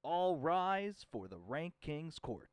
All rise for the RankKing's court.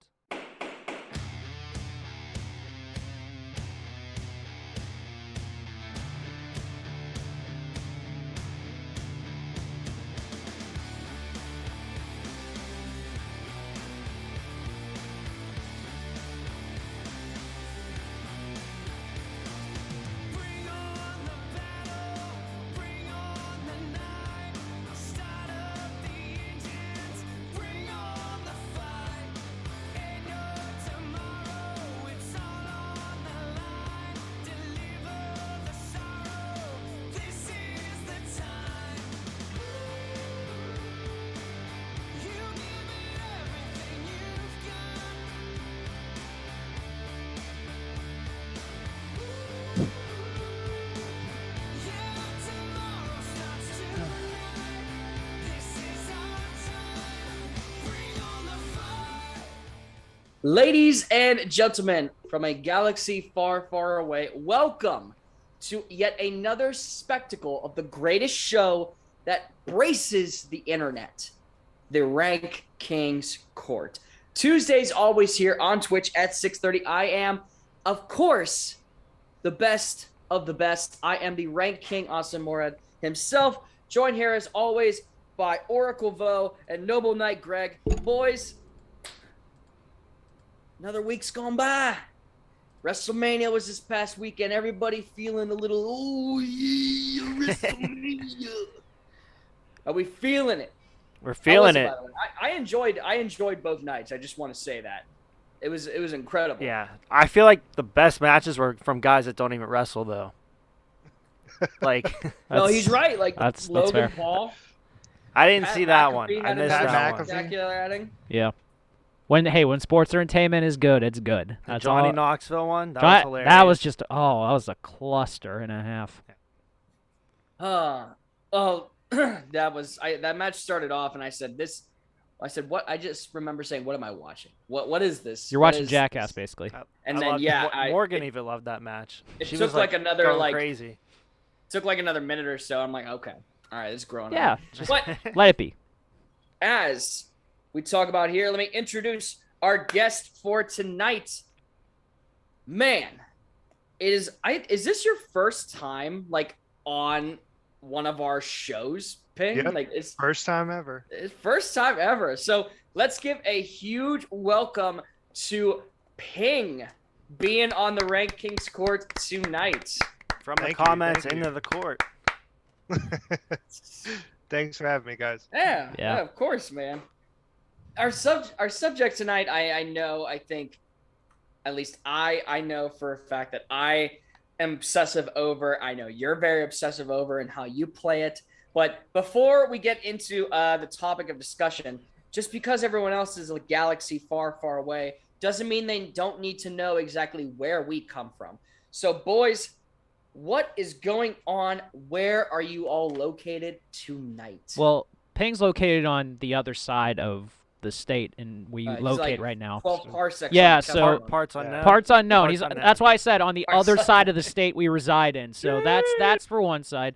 Ladies and gentlemen, from a galaxy far, far away, welcome to yet another spectacle of the greatest show that braces the internet, the Rank King's Court. Tuesdays always here on Twitch at 6:30. I am, of course, the best of the best. I am the Rank King, Austin Morad himself, joined here as always by Oracle Vo and Noble Knight Greg. Boys, another week's gone by. WrestleMania was this past weekend. Everybody feeling a little, oh yeah, WrestleMania. Are we feeling it? We're feeling it. I enjoyed both nights. I just want to say that. It was incredible. Yeah. I feel like the best matches were from guys that don't even wrestle though. Like no, he's right. Like that's Logan fair. Paul. I didn't Pat see that McAfee one. I had his missed that one. spectacular outing. Yeah. When sports entertainment is good, it's good. The That's Johnny all. Knoxville one, that was hilarious. That was just that was a cluster and a half. That match started off, and I said, what? I just remember saying, what am I watching? What is this? You're What watching is Jackass, this? basically. And I then loved Morgan even loved that match. It She took was like another going crazy. took like another minute or so. I'm like, okay, all right, this is growing Yeah, on. just But let it be. as we talk about here, let me introduce our guest for tonight. Man, is this your first time like on one of our shows, Ping? Yep. Like it's First time ever. first time ever. So let's give a huge welcome to Ping being on the Rank King's Court tonight. From the Thank you, comments thank into you. the court. Thanks for having me, guys. Yeah, of course, man. Our subject tonight, I think, at least I know for a fact that I am obsessive over. I know you're very obsessive over and how you play it. But before we get into the topic of discussion, just because everyone else is a galaxy far, far away, doesn't mean they don't need to know exactly where we come from. So, boys, what is going on? Where are you all located tonight? Well, Ping's located on the other side of the state, and we He's locate like right now. 12 parsecs. Yeah, on the so- Capricorn. Parts Yeah. unknown. Parts unknown. Parts He's unknown. that's why I said on the Parts other unknown. side of the state we reside in. So that's for one side.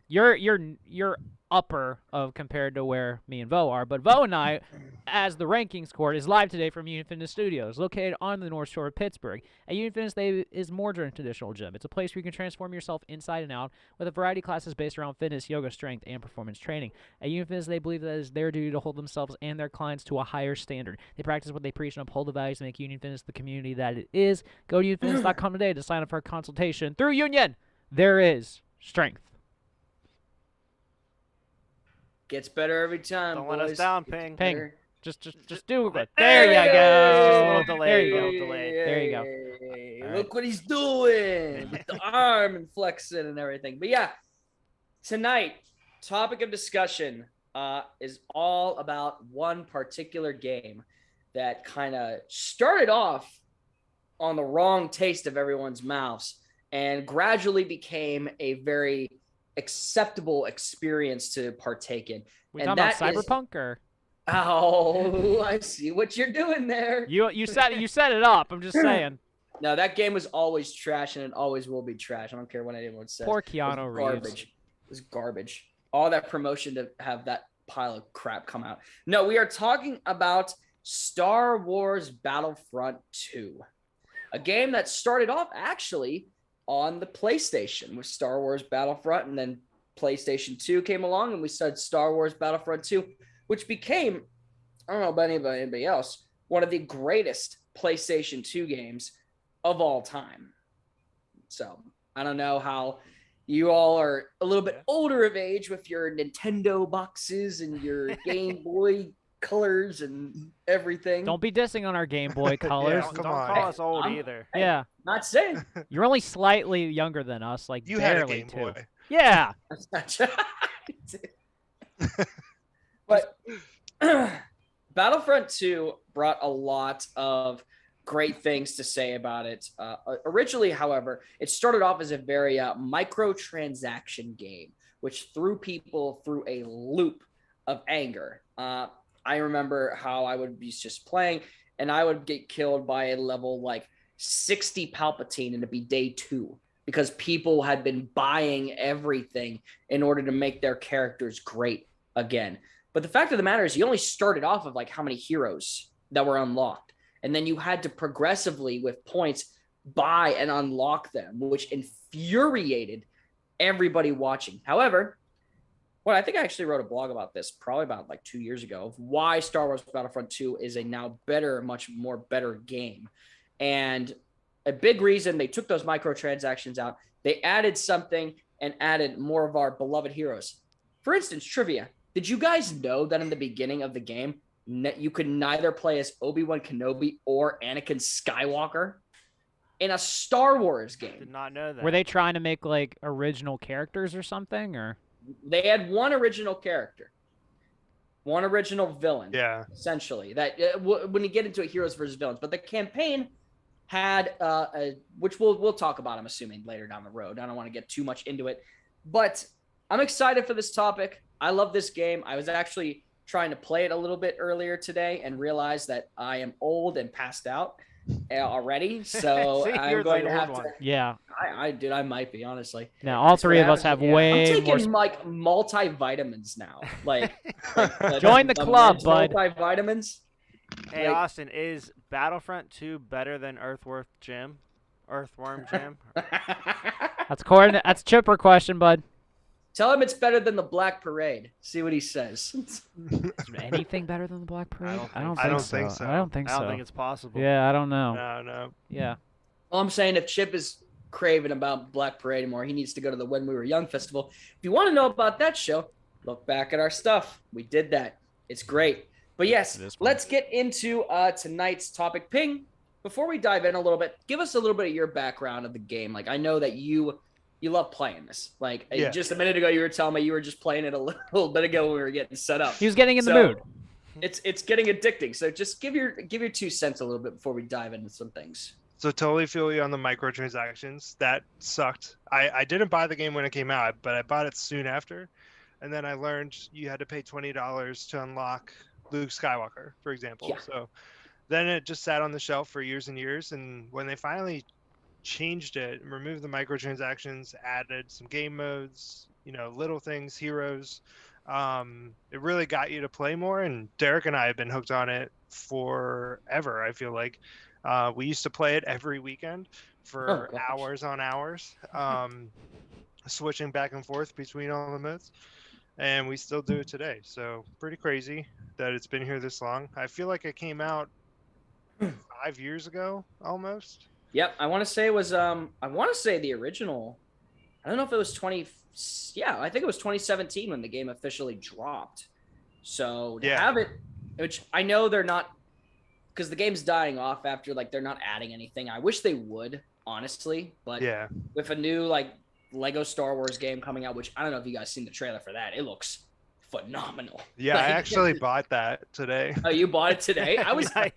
You're upper of compared to where me and Vo are, but Vo and I, as the Rankings Court, is live today from Union Fitness Studios, located on the North Shore of Pittsburgh. At Union Fitness, they is more than a traditional gym. It's a place where you can transform yourself inside and out with a variety of classes based around fitness, yoga, strength, and performance training. At Union Fitness, they believe that it is their duty to hold themselves and their clients to a higher standard. They practice what they preach and uphold the values to make Union Fitness the community that it is. Go to unionfitness.com today to sign up for a consultation. Through Union, there is strength. Gets better every time. Don't boys. let us down, Gets Ping. Ping. better. Just do it. There There you you go. Just a little delay, There you little go. delay. There you go. Hey, All look right. what he's doing with the arm and flexing and everything. But yeah, tonight, topic of discussion is all about one particular game that kind of started off on the wrong taste of everyone's mouths and gradually became a very acceptable experience to partake in. We And talking about that is- Cyberpunk or Oh, I see what you're doing there. you set it up. I'm just saying. No, that game was always trash, and it always will be trash. I don't care what anyone says. Poor It was Keanu Reeves. garbage. It was garbage. All that promotion to have that pile of crap come out. No, we are talking about Star Wars Battlefront 2, a game that started off actually on the PlayStation with Star Wars Battlefront, and then PlayStation 2 came along and we started Star Wars Battlefront 2, which became, I don't know about anybody else, one of the greatest PlayStation 2 games of all time. So I don't know how you all are a little bit older of age with your Nintendo boxes and your Game Boy colors and everything. Don't be dissing on our Game Boy colors. Come Don't on. call us old I'm- either. Hey, Yeah, Not saying. you're only slightly younger than us, like You had a barely Game too. Boy. Yeah, That's not true. But Battlefront 2 brought a lot of great things to say about it. Originally, however, it started off as a very microtransaction game, which threw people through a loop of anger. I remember how I would be just playing and I would get killed by a level like 60 Palpatine and it'd be day 2 because people had been buying everything in order to make their characters great again. But the fact of the matter is you only started off of like how many heroes that were unlocked. And then you had to progressively with points buy and unlock them, which infuriated everybody watching. However, well, I think I actually wrote a blog about this probably about like 2 years ago of why Star Wars Battlefront 2 is a now better, much more better game. And a big reason they took those microtransactions out, they added something and added more of our beloved heroes. For instance, trivia. Did you guys know that in the beginning of the game, you could neither play as Obi-Wan Kenobi or Anakin Skywalker in a Star Wars game? Did not know that. were they trying to make like original characters or something, or? They had one original character, one original villain, essentially. That when you get into it, heroes versus villains, but the campaign had which we'll talk about, I'm assuming, later down the road. I don't want to get too much into it, but I'm excited for this topic. I love this game. I was actually trying to play it a little bit earlier today and realized that I am old and passed out already. So See, I'm you're the going to old have one. to. Yeah. I might be, honestly. Now all three of us have Yeah. way I'm more. taking like multivitamins now. Like Join the club, bud. Multivitamins. Hey, like- Austin, is Battlefront 2 better than Earthworm Jim? That's chipper question, bud. Tell him it's better than the Black Parade. See what he says. Is anything better than the Black Parade? I don't think think so. I don't think I so. don't think it's possible. Yeah, I don't know. No. Yeah. All I'm saying, if Chip is craving about Black Parade anymore, he needs to go to the When We Were Young festival. If you want to know about that show, look back at our stuff. We did that. It's great. But yes, It is fun. let's get into tonight's topic. Ping, before we dive in a little bit, give us a little bit of your background of the game. Like, I know that you love playing this. Like, Yeah. just a minute ago, you were telling me you were just playing it a little bit ago when we were getting set up. He was getting in the So, mood. It's getting addicting. So just give your 2 cents a little bit before we dive into some things. So totally feel you on the microtransactions. That sucked. I didn't buy the game when it came out, but I bought it soon after. And then I learned you had to pay $20 to unlock Luke Skywalker, for example. Yeah. So then it just sat on the shelf for years and years. And when they finally changed it, removed the microtransactions, added some game modes, little things, heroes, it really got you to play more. And Derek and I have been hooked on it forever. I feel like we used to play it every weekend for gosh. hours on hours, switching back and forth between all the modes. And we still do it today. So pretty crazy that it's been here this long. I feel like it came out 5 years ago almost. Yep, I want to say it was I want to say the original. I don't know if it was I think it was 2017 when the game officially dropped. So to have it, which I know they're not, because the game's dying off after, like, they're not adding anything. I wish they would, honestly, but Yeah. with a new like Lego Star Wars game coming out, which I don't know if you guys seen the trailer for that. It looks phenomenal. Yeah, I actually bought that today. Oh, you bought it today? Nice.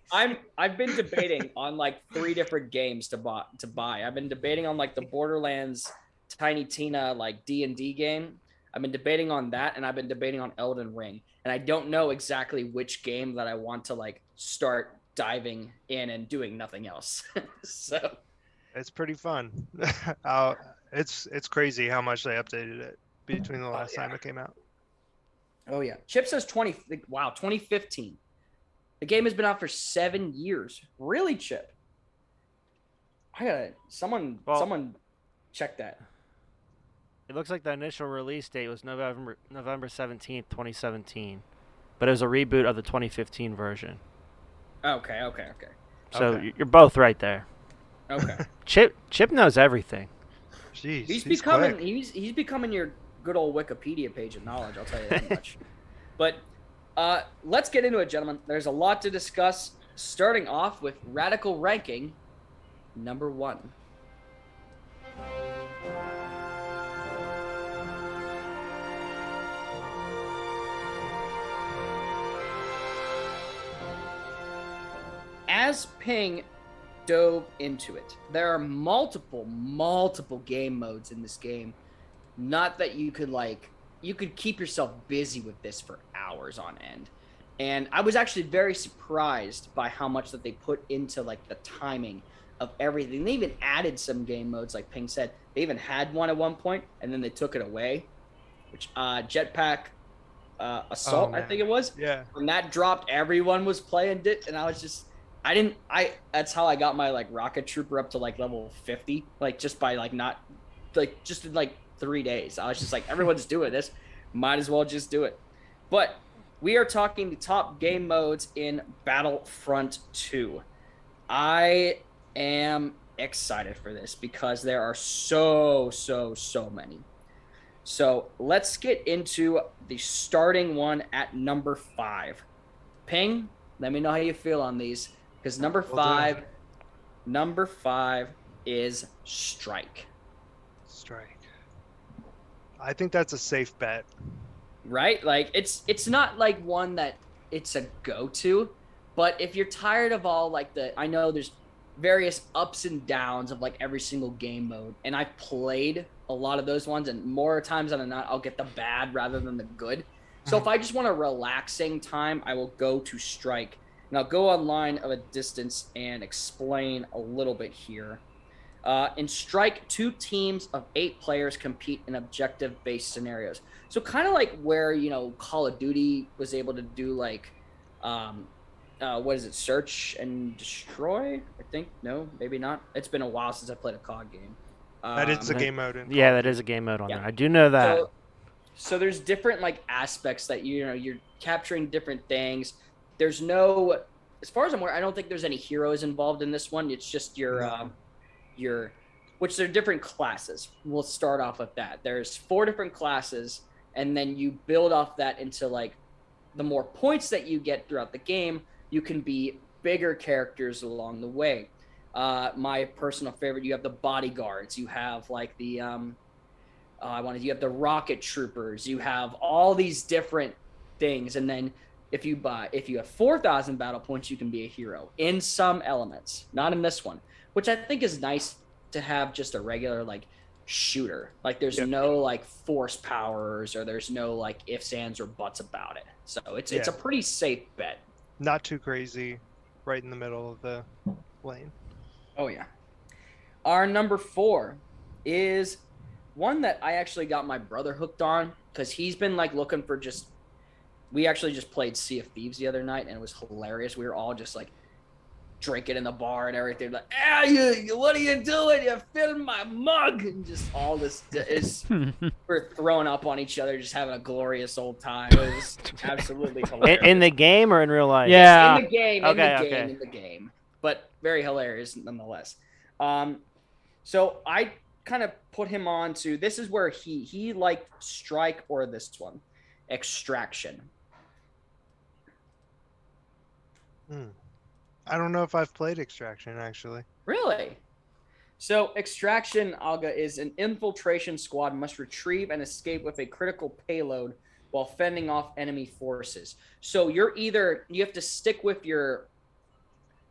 I've been debating on like 3 different games to buy. I've been debating on like the Borderlands Tiny Tina like D&D game. I've been debating on that, and I've been debating on Elden Ring. And I don't know exactly which game that I want to like start diving in and doing nothing else. So It's pretty fun. It's crazy how much they updated it between the last time it came out. Oh yeah, Chip says 2015. The game has been out for 7 years. Really, Chip? I gotta Well- someone check that. It looks like the initial release date was November 17th, 2017, but it was a reboot of the 2015 version. Okay. So Okay. you're both right there. Okay. Chip knows everything. Jeez, He's he's becoming quick. he's becoming your good old Wikipedia page of knowledge. I'll tell you that much. But let's get into it, gentlemen. There's a lot to discuss. Starting off with radical ranking, number 1. As Ping dove into it, there are multiple game modes in this game. Not that you could keep yourself busy with this for hours on end. And I was actually very surprised by how much that they put into like the timing of everything. They even added some game modes, like Ping said. They even had one at one point, and then they took it away. Which Jetpack Assault, I man. think it was. Yeah. When that dropped, everyone was playing it, and I was just that's how I got my like rocket trooper up to like level 50, like just by like not like just in like 3 days. I was just like, everyone's doing this, might as well just do it. But we are talking the top game modes in Battlefront 2. I am excited for this because there are so many. So let's get into the starting one at number 5. Ping, let me know how you feel on these, because number five is Strike. Strike. I think that's a safe bet. Right? Like it's not like one that it's a go-to, but if you're tired of all like I know there's various ups and downs of like every single game mode, and I've played a lot of those ones, and more times than not I'll get the bad rather than the good. So if I just want a relaxing time, I will go to Strike. And I'll go online of a distance and explain a little bit here. In Strike, 2 teams of 8 players compete in objective-based scenarios. So kind of like where, Call of Duty was able to do like, what is it, Search and Destroy? I think. No, maybe not. It's been a while since I played a COD game. That is a game mode. Yeah, that is a game mode on Yeah. there. I do know that. So there's different like aspects that you're capturing different things. There's no, as far as I'm aware, I don't think there's any heroes involved in this one. It's just your which they're different classes. We'll start off with that. There's 4 different classes, and then you build off that into like the more points that you get throughout the game, you can be bigger characters along the way. My personal favorite, you have the bodyguards, you have like the you have the rocket troopers, you have all these different things, and then if you have 4,000 battle points, you can be a hero in some elements, not in this one, which I think is nice to have just a regular like shooter. Like there's no like force powers, or there's no like ifs, ands, or buts about it. So it's a pretty safe bet. Not too crazy, right in the middle of the lane. Oh yeah. Our number 4 is one that I actually got my brother hooked on, because he's been like looking for we actually just played Sea of Thieves the other night, and it was hilarious. We were all just like drinking in the bar and everything, like, what are you doing? You filled my mug, and just all this is we're throwing up on each other, just having a glorious old time. It was absolutely hilarious. In the game or in real life? Yeah. In the game, Okay. in the game, but very hilarious nonetheless. So I kind of put him on to, this is where he liked Strike or this one, Extraction. I don't know if I've played Extraction, actually. Really? So Extraction, Alga, is an infiltration squad must retrieve and escape with a critical payload while fending off enemy forces. So you have to stick with your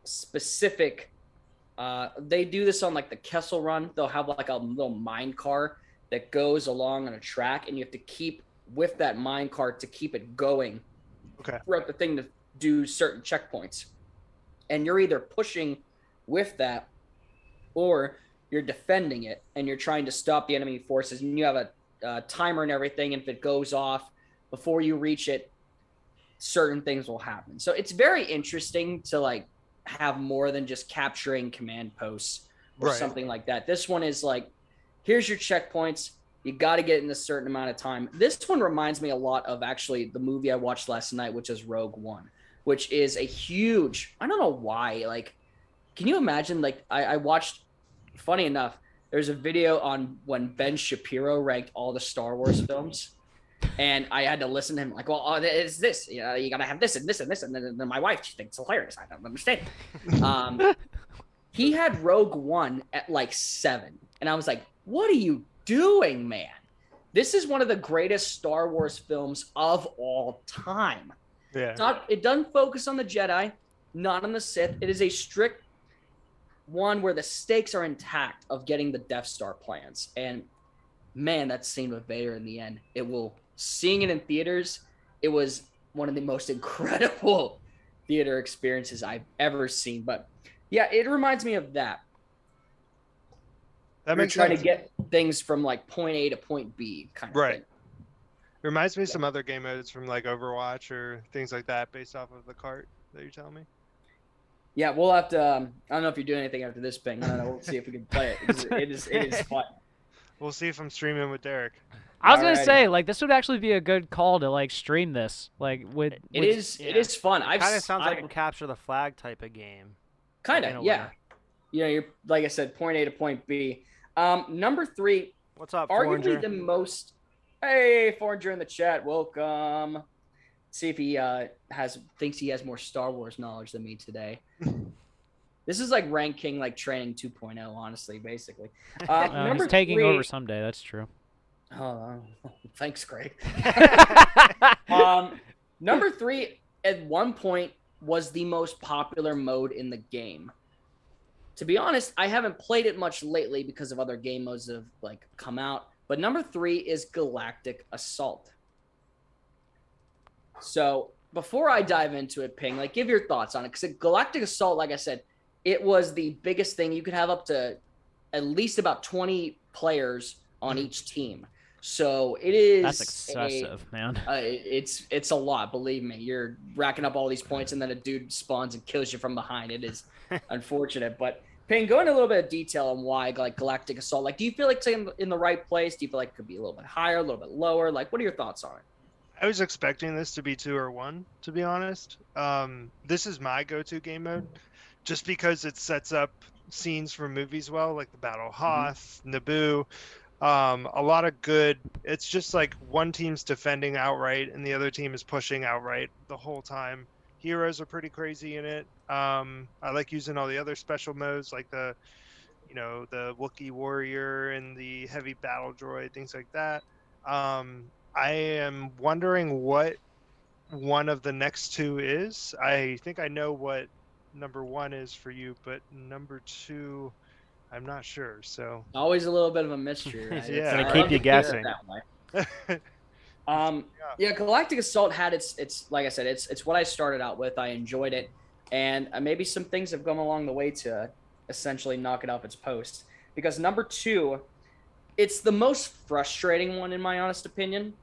specific, they do this on like the Kessel Run. They'll have like a little mine car that goes along on a track, and you have to keep with that mine cart to keep it going throughout the thing to do certain checkpoints. And you're either pushing with that, or you're defending it, and you're trying to stop the enemy forces. And you have a timer and everything, and if it goes off, before you reach it, certain things will happen. So it's very interesting to like have more than just capturing command posts or something like that. This one is like, here's your checkpoints. You got to get in a certain amount of time. This one reminds me a lot of actually the movie I watched last night, which is Rogue One, which is a huge, I don't know why, like, can you imagine, like, I watched, funny enough, there's a video on when Ben Shapiro ranked all the Star Wars films. And I had to listen to him like, well, it's this, you know, you got to have this and this and this. And then my wife, she thinks it's hilarious. I don't understand. He had Rogue One at like 7. And I was like, what are you doing, man? This is one of the greatest Star Wars films of all time. Yeah. It doesn't focus on the Jedi, not on the Sith. It is a strict one where the stakes are intact of getting the Death Star plans. And man, that scene with Vader in the end, seeing it in theaters, it was one of the most incredible theater experiences I've ever seen. But yeah, it reminds me of that. That You're makes trying sense. to get things from like point A to point B kind of thing. Reminds me of some other game modes from like Overwatch or things like that based off of the cart that you're telling me. Yeah, we'll have to, I don't know if you're doing anything after this, Ping. I don't know. We'll see if we can play it. It is fun. We'll see if I'm streaming with Derek. I was gonna Alrighty. say, like, this would actually be a good call to like stream this, like with. It is fun. It kind of sounds like a capture the flag type of game. Kind in a of, yeah. way. You know, you're like I said, point A to point B. Number 3, What's up, arguably Forger? the most. Hey, Foreigner in the chat, welcome. Let's see if he thinks he has more Star Wars knowledge than me today. This is like Rank King, like training 2.0, honestly, basically. Number He's taking 3, over someday. That's true. Thanks, Greg. Number 3 at one point was the most popular mode in the game. To be honest, I haven't played it much lately because of other game modes that have like come out. But number 3 is Galactic Assault. So before I dive into it, Ping, like give your thoughts on it. Because Galactic Assault, like I said, it was the biggest thing. You could have up to at least about 20 players on each team. So it is. That's excessive, man. It's a lot. Believe me, you're racking up all these points, and then a dude spawns and kills you from behind. It is unfortunate, but Payne, go into a little bit of detail on why like Galactic Assault. Like, do you feel like it's in the right place? Do you feel like it could be a little bit higher, a little bit lower? Like, what are your thoughts on it? I was expecting this to be 2 or 1, to be honest. This is my go-to game mode, just because it sets up scenes from movies well, like the Battle of Hoth, Naboo. A lot of good. It's just like one team's defending outright and the other team is pushing outright the whole time. Heroes are pretty crazy in it. I like using all the other special modes, like the Wookiee warrior and the heavy battle droid, things like that. I am wondering what one of the next 2 is. I think I know what number 1 is for you, but number 2, I'm not sure. So always a little bit of a mystery, right? Yeah. Gonna keep you guessing. Yeah, Galactic Assault had its like I said, it's what I started out with. I enjoyed it, and maybe some things have come along the way to essentially knock it off its post. Because number 2, it's the most frustrating one in my honest opinion.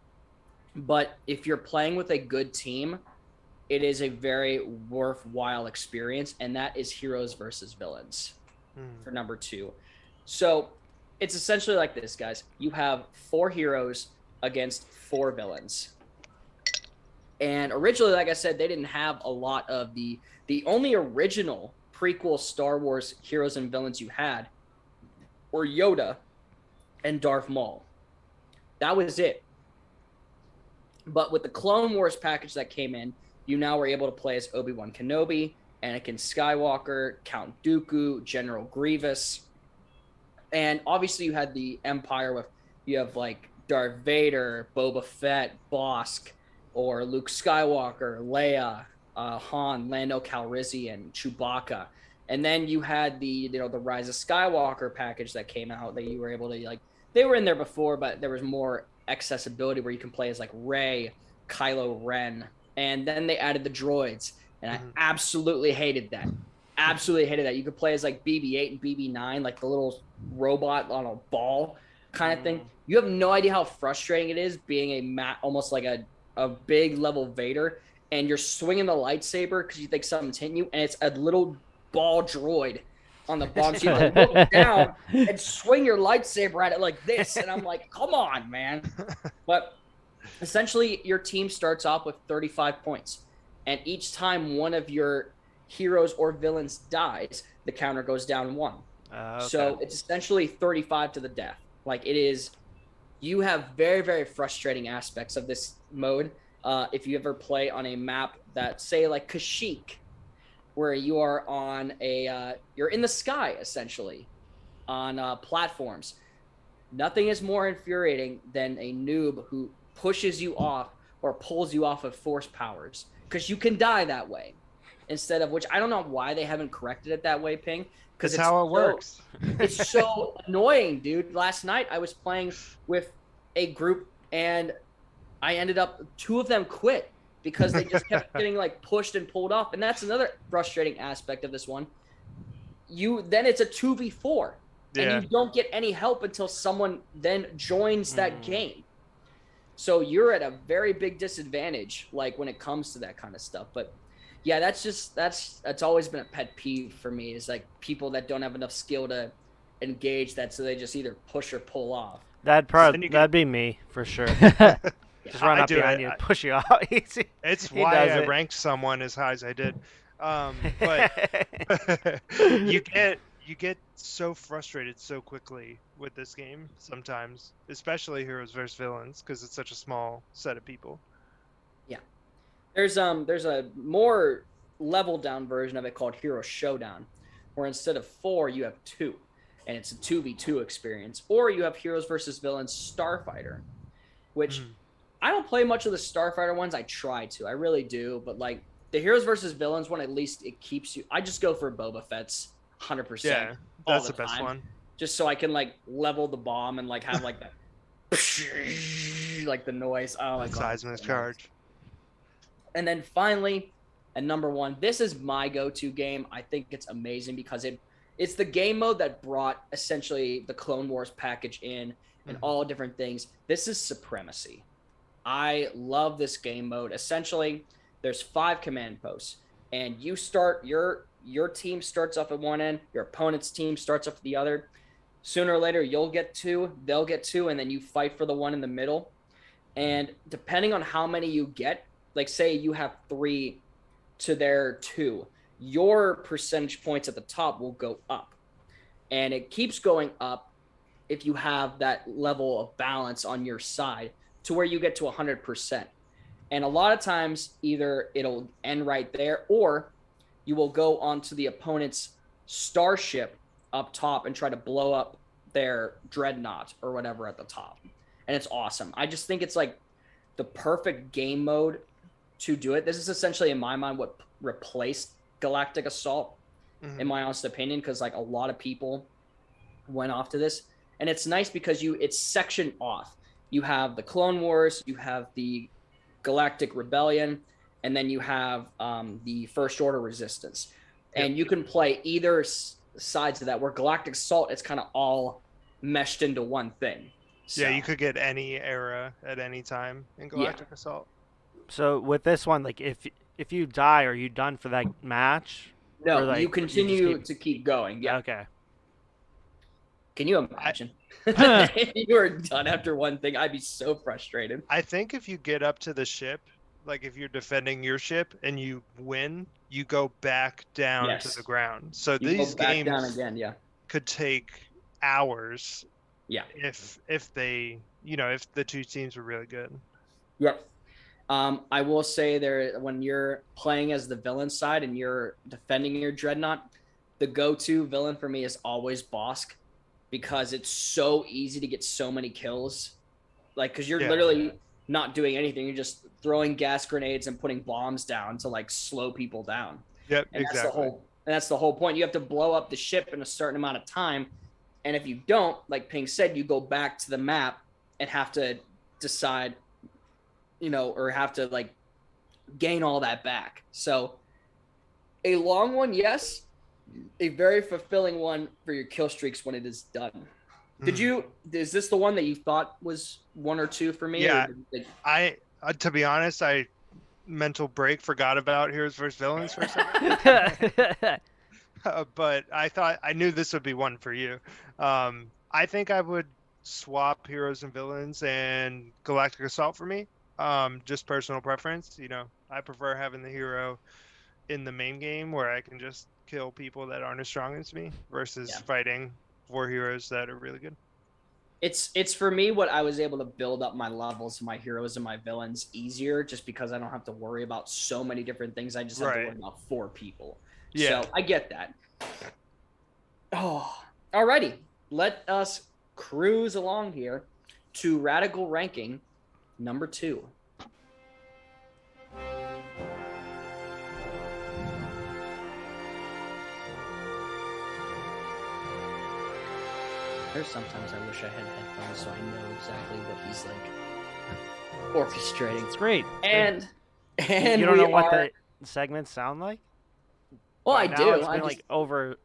But if you're playing with a good team, it is a very worthwhile experience, and that is Heroes versus Villains for number 2. So it's essentially like this, guys. You have 4 heroes against 4 villains. And originally, like I said, they didn't have a lot of the only original prequel Star Wars heroes and villains you had were Yoda and Darth Maul. That was it. But with the Clone Wars package that came in, you now were able to play as Obi-Wan Kenobi, Anakin Skywalker, Count Dooku, General Grievous. And obviously you had the Empire with, you have like Darth Vader, Boba Fett, Bossk, or Luke Skywalker, Leia, Han, Lando Calrissian, Chewbacca. And then you had the Rise of Skywalker package that came out that you were able to they were in there before, but there was more accessibility where you can play as like Rey, Kylo Ren, and then they added the droids, and I absolutely hated that. Absolutely hated that. You could play as like BB-8 and BB-9, like the little robot on a ball kind of thing. You have no idea how frustrating it is being almost like a a big level Vader, and you're swinging the lightsaber because you think something's hitting you, and it's a little ball droid on the bottom. So you have to look down and swing your lightsaber at it like this. And I'm like, come on, man. But essentially, your team starts off with 35 points. And each time one of your heroes or villains dies, the counter goes down 1. Okay. So it's essentially 35 to the death. Like, it is, you have very, very frustrating aspects of this mode. If you ever play on a map that, say, like Kashyyyk, where you are on you're in the sky, essentially, on platforms. Nothing is more infuriating than a noob who pushes you off or pulls you off of force powers, because you can die that way. Instead of, which I don't know why they haven't corrected it that way, Ping. Because it's how it works. It's so annoying, dude. Last night I was playing with a group, and I ended up, 2 of them quit because they just kept getting like pushed and pulled off. And that's another frustrating aspect of this one. Then it's a 2v4, and you don't get any help until someone then joins that game. So you're at a very big disadvantage, like when it comes to that kind of stuff. But yeah, that's always been a pet peeve for me, is like people that don't have enough skill to engage that, so they just either push or pull off. That'd be me for sure. Just run up behind you and push you out easy. It's why I ranked someone as high as I did. But you get so frustrated so quickly with this game sometimes, especially heroes versus villains, because it's such a small set of people. Yeah. There's a more leveled down version of it called Hero Showdown, where instead of 4, you have 2, and it's a 2v2 experience. Or you have Heroes versus Villains Starfighter, which I don't play much of the Starfighter ones. I try to. I really do. But like the Heroes versus Villains one, at least it keeps you. I just go for Boba Fett's 100%. Yeah, that's the best one. Just so I can like level the bomb and like have like that like the noise. Oh my god. Seismic charge. And then finally, at number 1, this is my go-to game. I think it's amazing because it's the game mode that brought essentially the Clone Wars package in and all different things. This is Supremacy. I love this game mode. Essentially, there's 5 command posts, and you start your team starts off at one end, your opponent's team starts off at the other. Sooner or later, you'll get 2, they'll get 2, and then you fight for the one in the middle. And depending on how many you get, like say you have 3 to their 2, your percentage points at the top will go up. And it keeps going up if you have that level of balance on your side to where you get to 100%. And a lot of times either it'll end right there, or you will go onto the opponent's starship up top and try to blow up their dreadnought or whatever at the top. And it's awesome. I just think it's like the perfect game mode to do it. This is essentially, in my mind, what replaced Galactic Assault, in my honest opinion, because like a lot of people went off to this. And it's nice because it's sectioned off. You have the Clone Wars, you have the Galactic Rebellion, and then you have the First Order Resistance. And you can play either sides of that, where Galactic Assault, it's kind of all meshed into one thing. So, yeah, you could get any era at any time in Galactic Assault. So with this one, like if you die, are you done for that match? No, like, you continue to keep going. Yeah. Okay. Can you imagine? If you were done after one thing, I'd be so frustrated. I think if you get up to the ship, like if you're defending your ship and you win, you go back down to the ground. So you these go back games down again, could take hours. Yeah. If they, if the 2 teams were really good. Yep. I will say when you're playing as the villain side and you're defending your dreadnought, the go-to villain for me is always Bosk, because it's so easy to get so many kills. Like, because you're literally not doing anything. You're just throwing gas grenades and putting bombs down to like slow people down. Yep, and exactly. That's the whole point. You have to blow up the ship in a certain amount of time. And if you don't, like Ping said, you go back to the map and have to decide, or have to like gain all that back. So a long one, yes. A very fulfilling one for your kill streaks when it is done. Is this the one that you thought was 1 or 2 for me? Yeah, To be honest, I mental break forgot about Heroes vs Villains for a second. But I knew this would be one for you. I think I would swap Heroes and Villains and Galactic Assault for me. Just personal preference. I prefer having the hero in the main game where I can just kill people that aren't as strong as me versus fighting 4 heroes that are really good. It's for me what I was able to build up my levels, my heroes and my villains easier, just because I don't have to worry about so many different things. I just have to worry about 4 people. Yeah. So I get that. Oh, alrighty. Let us cruise along here to Radical Ranking number 2. There's sometimes I wish I had headphones so I know exactly what he's like orchestrating. It's great. And you don't know what the segments sound like? Well, I do. It's been like over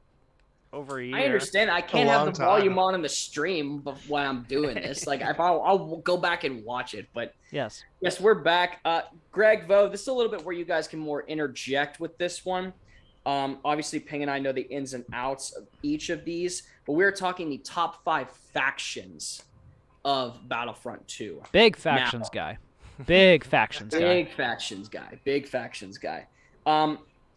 a year. I understand. I can't have the volume on in the stream while I'm doing this. Like, I'll go back and watch it. But yes, we're back. Greg, Vo, this is a little bit where you guys can more interject with this one. Obviously, Ping and I know the ins and outs of each of these, but we're talking the top 5 factions of Battlefront 2. Big factions guy. Big factions guy. Big factions guy.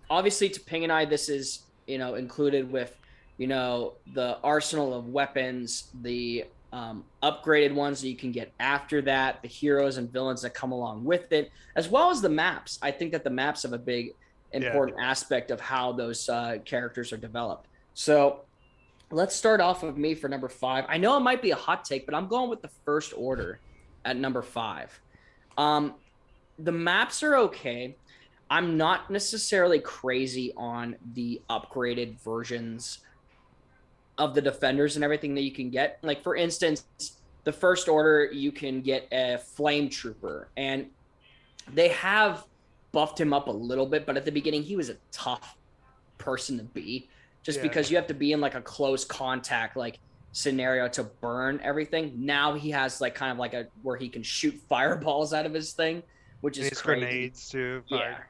Obviously, to Ping and I, this is, included with, the arsenal of weapons, the upgraded ones that you can get after that, the heroes and villains that come along with it, as well as the maps. I think that the maps have a big important aspect of how those characters are developed. So let's start off with me for number 5. I know it might be a hot take, but I'm going with the First Order at number 5. The maps are okay. I'm not necessarily crazy on the upgraded versions of the defenders and everything that you can get. Like, for instance, the First Order, you can get a Flame Trooper, and they have buffed him up a little bit, but at the beginning he was a tough person to be, just because you have to be in like a close contact like scenario to burn everything. Now he has like kind of like a where he can shoot fireballs out of his thing, which is crazy. Grenades too. Grenades.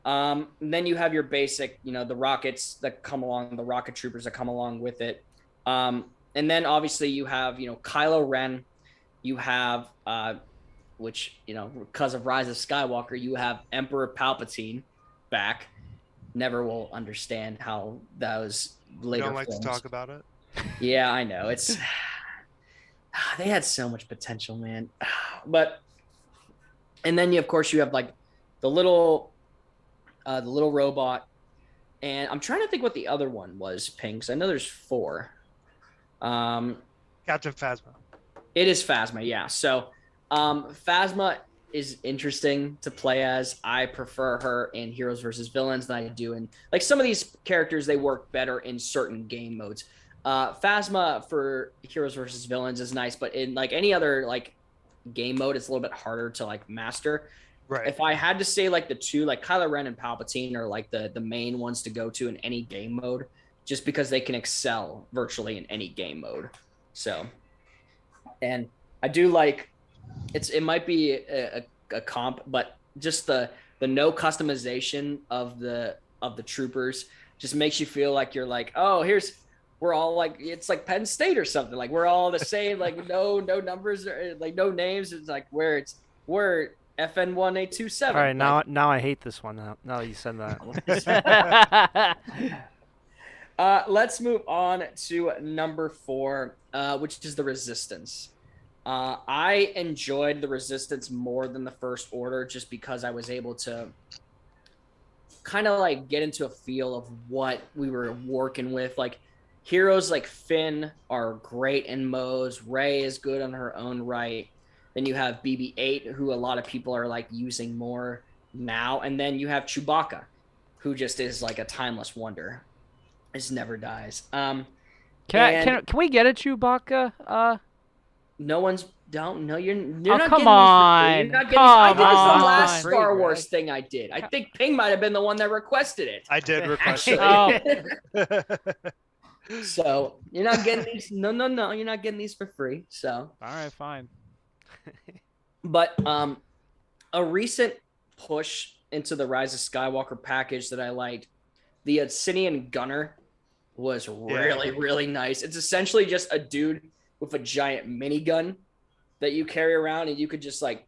And then you have your basic, the rockets that come along, the rocket troopers that come along with it. And then obviously you have, Kylo Ren, you have which, because of Rise of Skywalker, you have Emperor Palpatine back. Never will understand how those later don't like films. To talk about it. Yeah, I know. It's they had so much potential, man. But and then of course you have like the little robot, and I'm trying to think what the other one was, Ping, because I know there's 4. Captain Phasma. It is Phasma, yeah. So Phasma is interesting to play as. I prefer her in Heroes versus Villains than I do in like some of these characters. They work better in certain game modes. Phasma for Heroes versus Villains is nice, but in like any other like game mode, it's a little bit harder to like master. Right. If I had to say like the 2, like Kylo Ren and Palpatine are like the main ones to go to in any game mode, just because they can excel virtually in any game mode. So, and I do like it might be a comp, but just the no customization of the troopers just makes you feel like you're like, oh, we're all like, it's like Penn State or something. Like we're all the same, like no numbers, or like no names. It's like we're FN1827. All right, now I hate this one. Now that you said that. Let's move on to number 4, which is the Resistance. I enjoyed the Resistance more than the First Order, just because I was able to kind of like get into a feel of what we were working with. Like heroes like Finn are great in modes. Rey is good on her own right. Then you have BB-8, who a lot of people are like using more now. And then you have Chewbacca, who just is like a timeless wonder. It never dies. Can we get a Chewbacca? No one's don't. No, you're oh, not come getting on. These for free. You're not getting Come these. I think it's the last on. Star Wars thing I did. I think Ping might have been the one that requested it. I did request Actually. it. So you're not getting these. No. You're not getting these for free. So all right, fine. But a recent push into the Rise of Skywalker package that I liked, the Adsinian Gunner was really, really nice. It's essentially just a dude with a giant minigun that you carry around, and you could just like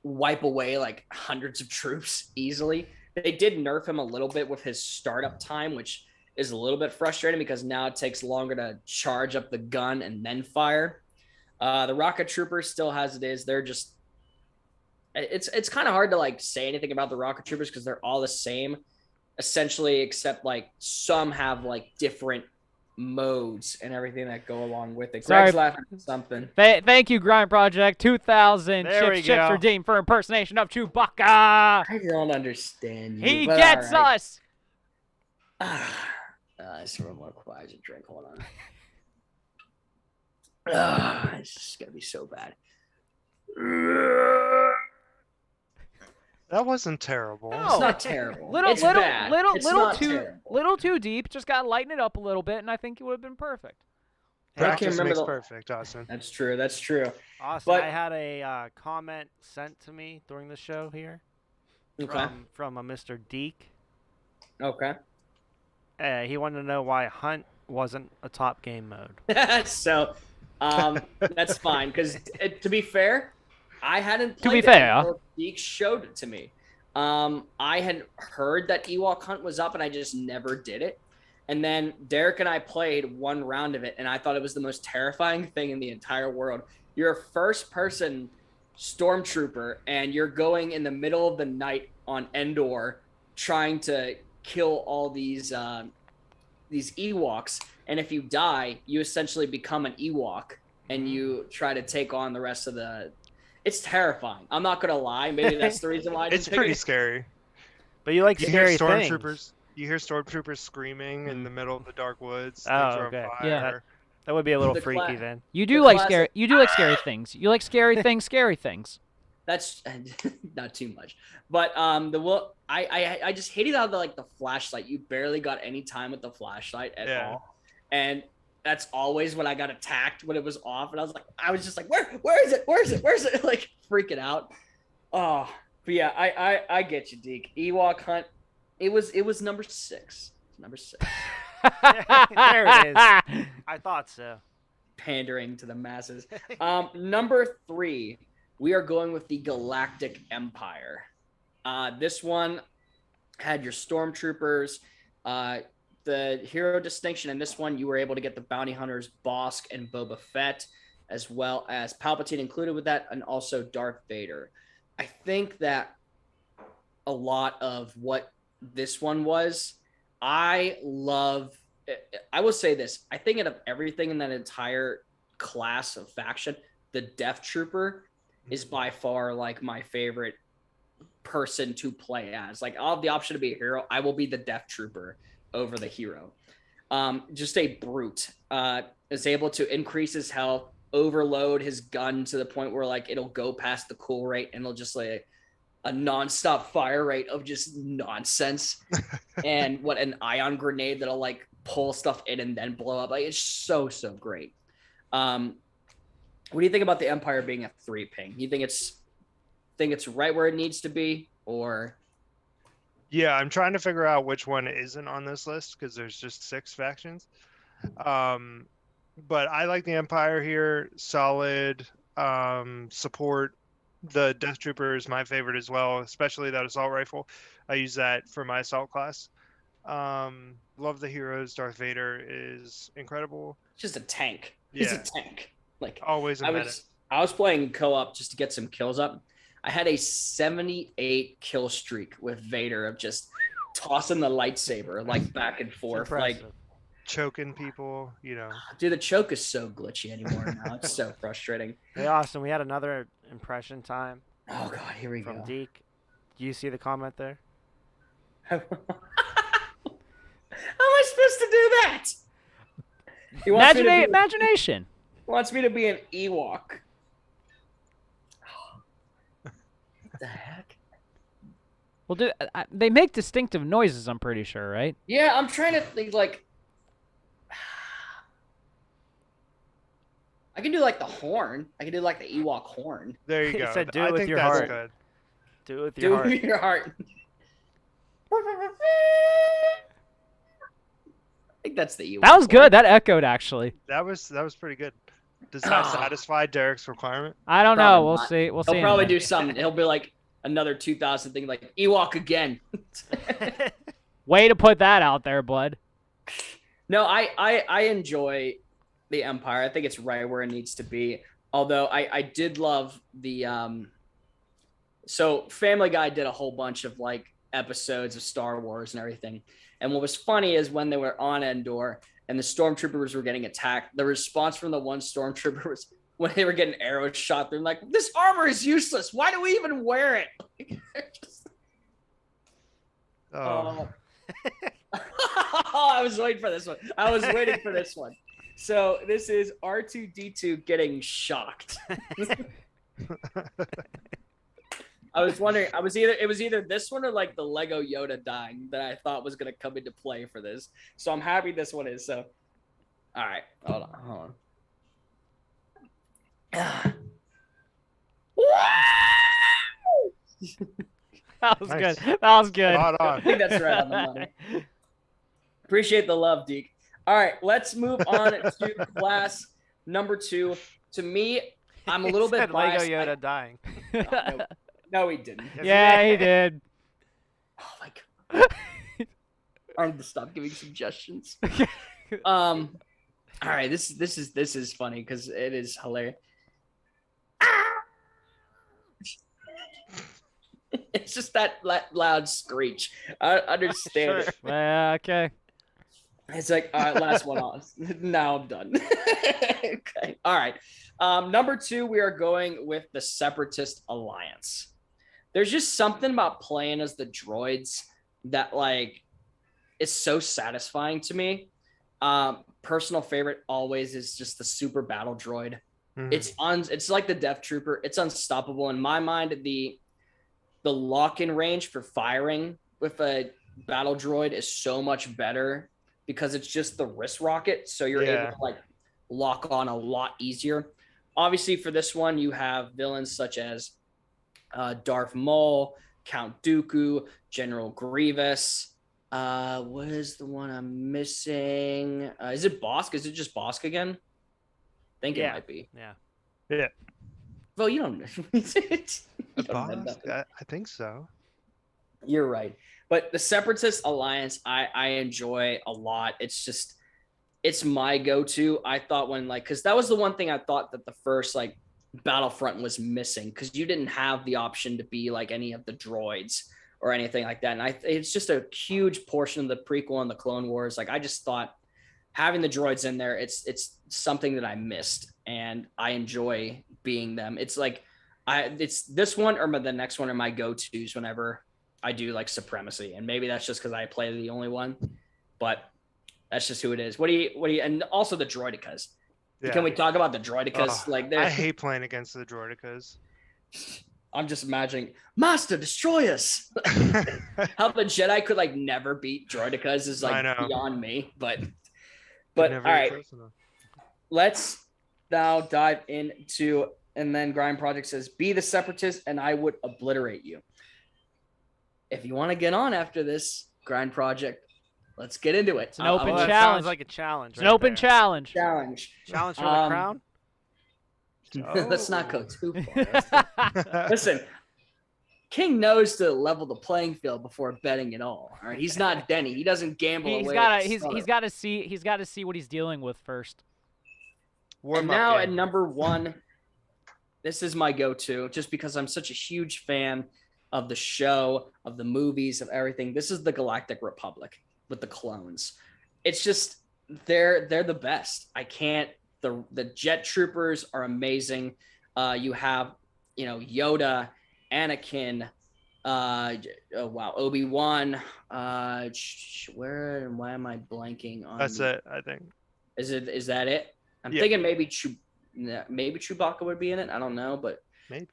wipe away like hundreds of troops easily. They did nerf him a little bit with his startup time, which is a little bit frustrating because now it takes longer to charge up the gun and then fire. The rocket troopers still as it is. They're just it's kind of hard to like say anything about the rocket troopers because they're all the same essentially, except like some have like different modes and everything that go along with it. Sorry. Greg's laughing at something. Thank you, Grind Project. 2,000 There we chips go. redeemed for impersonation of Chewbacca. I don't understand you. He but gets all right. us. It's a little more quiet to drink. Hold on. It's just gonna be so bad. That wasn't terrible. No. It's not terrible. Little, it's little, bad. little, It's little not too, terrible. little too deep. Just gotta lighten it up a little bit, and I think it would have been perfect. I can't Practice remember makes the- perfect, Austin. That's true. That's true. Austin, But- I had a comment sent to me during the show here Okay. from a Mr. Deke. Okay. He wanted to know why Hunt wasn't a top game mode. So, that's fine. Because to be fair, I hadn't To played be fair. it until Deke showed it to me. I had heard that Ewok Hunt was up, and I just never did it. And then Derek and I played one round of it, and I thought it was the most terrifying thing in the entire world. You're a first-person stormtrooper, and you're going in the middle of the night on Endor, trying to kill all these Ewoks. And if you die, you essentially become an Ewok, and you try to take on the rest of the. It's terrifying. I'm not gonna lie. Maybe that's the reason why I didn't It's pick pretty it. scary. But you like You scary hear things. stormtroopers. You hear stormtroopers screaming in the middle of the dark woods. Oh, things are on okay. fire. Yeah. That would be a little The freaky cla- then. You do The like classic- scary. You do like scary things. You like scary things. Scary things. That's not too much, but I just hated how the flashlight. You barely got any time with the flashlight at Yeah. all, and that's always when I got attacked when it was off, and I was just like, where is it, like freaking out. Oh, but yeah, I get you, Deke. Ewok Hunt, it was number 6. Number 6, There it is. I thought so. pandering to the masses. Number 3. We are going with the Galactic Empire. This one had your stormtroopers. The hero distinction in this one, you were able to get the bounty hunters Bosk and Boba Fett, as well as Palpatine included with that, and also Darth Vader. I think that a lot of what this one was, I will say this. I think out of everything in that entire class of faction, the Death Trooper is by far like my favorite person to play as. Like, I'll have the option to be a hero. I will be the Death Trooper over the hero. Just a brute. Is able to increase his health, overload his gun to the point where like it'll go past the cool rate and it'll just like a nonstop fire rate of just nonsense. And what an ion grenade that'll like pull stuff in and then blow up. Like, it's so great. What do you think about the Empire being a 3 ping? You think it's right where it needs to be, or? Yeah, I'm trying to figure out which one isn't on this list because there's just 6 factions. But I like the Empire here. Solid support. The Death Trooper is my favorite as well, especially that assault rifle. I use that for my assault class. Love the heroes. Darth Vader is incredible. Just a tank. He's a Yeah. tank. Like, Always a I menace. was playing co-op just to get some kills up. I had a 78 kill streak with Vader of just tossing the lightsaber like back and forth. Like, Impressive. Choking people, you know. dude, the choke is so glitchy anymore now. It's so frustrating. Hey, Austin, we had another impression time Oh god, here we from go. Deke. Do you see the comment there? How am I supposed to do that? He wants me to be- Imagination. wants me to be an Ewok. What the heck? Well, they make distinctive noises. I'm pretty sure, right? Yeah, I'm trying to think. Like, I can do like the horn. I can do like the Ewok horn. There you He go. said, "Do it I with think your that's heart." good. Do it with Do your it heart. with your heart. I think that's the Ewok. That was horn. good. That echoed actually. That was pretty good. Does that Ah. satisfy Derek's requirement? I don't Probably know. We'll not. see. We'll see. He'll in a probably minute. do something. He'll be like another 2000 thing, like Ewok again. Way to put that out there, bud. No, I enjoy the Empire. I think it's right where it needs to be. Although I did love the so Family Guy did a whole bunch of like episodes of Star Wars and everything. And what was funny is when they were on Endor and the stormtroopers were getting attacked, the response from the one stormtrooper was when they were getting arrows shot through, like, this armor is useless. Why do we even wear it? Oh, I was waiting for this one. So this is R2D2 getting shocked. I was wondering, it was either this one or like the Lego Yoda dying that I thought was gonna come into play for this. So I'm happy this one is. So, all right, hold on. That was Nice. good. That was good. spot I on. think that's right on the money. Appreciate the love, Deke. All right, let's move on to class number 2. To me, I'm a little He bit said Lego biased. Yoda dying. No, he didn't. Yeah, he did. Oh my god. I need to stop giving suggestions. All right, this is funny because it is hilarious. It's just that loud screech. I understand Sure. it. Yeah, okay. It's like, all right, last one on. Now I'm done. Okay. All right. Number 2, we are going with the Separatist Alliance. There's just something about playing as the droids that like is so satisfying to me. Personal favorite always is just the super battle droid. Mhm. It's like the Death Trooper. It's unstoppable in my mind. The lock-in range for firing with a battle droid is so much better because it's just the wrist rocket, so you're able to like lock on a lot easier. Obviously, for this one, you have villains such as Darth Maul, Count Dooku, General Grievous. What is the one I'm missing? Is it Bosk? Is it just Bosk again? I think it Yeah. might be. Yeah. Yeah. Well, you don't. You A don't know boss? nothing. I think so. You're right. But the Separatist Alliance, I enjoy a lot. It's my go-to. I thought because that was the one thing I thought that the first like Battlefront was missing, because you didn't have the option to be like any of the droids or anything like that. And it's just a huge portion of the prequel and the Clone Wars. Like, I just thought having the droids in there, it's something that I missed, and I enjoy being them. It's like it's this one or the next one are my go-tos whenever I do like Supremacy, and maybe that's just because I play the only one, but that's just who it is. What do you? And also the Droidicas. Yeah. Can we talk about the Droidicas? Oh, Like, I hate playing against the Droidicas. I'm just imagining, Master, destroy us. How the Jedi could like never beat Droidicas is I like know. beyond me. But Never all right, close enough. let's now dive into. And then Grind Project says, "Be the Separatist, and I would obliterate you." If you want to get on after this, Grind Project, let's get into it. It's an open Oh, that challenge. sounds like a challenge. It's an open challenge. challenge. Challenge for the Um, crown. Let's not go Oh. too far. Listen, King knows to level the playing field before betting it all. All right, he's not Denny. He doesn't gamble He's away. got at to the he's start. got to see what he's dealing with first. Warm And up now game. at number 1, this is my go-to, just because I'm such a huge fan of the show, of the movies, of everything. This is the Galactic Republic with the clones. It's just they're the best. I can't. The Jet Troopers are amazing. You have Yoda, Anakin, Obi-Wan. Why am I blanking on? That's it, I think. Is that it? I'm Yeah. thinking maybe Chewbacca would be in it. I don't know, but Maybe.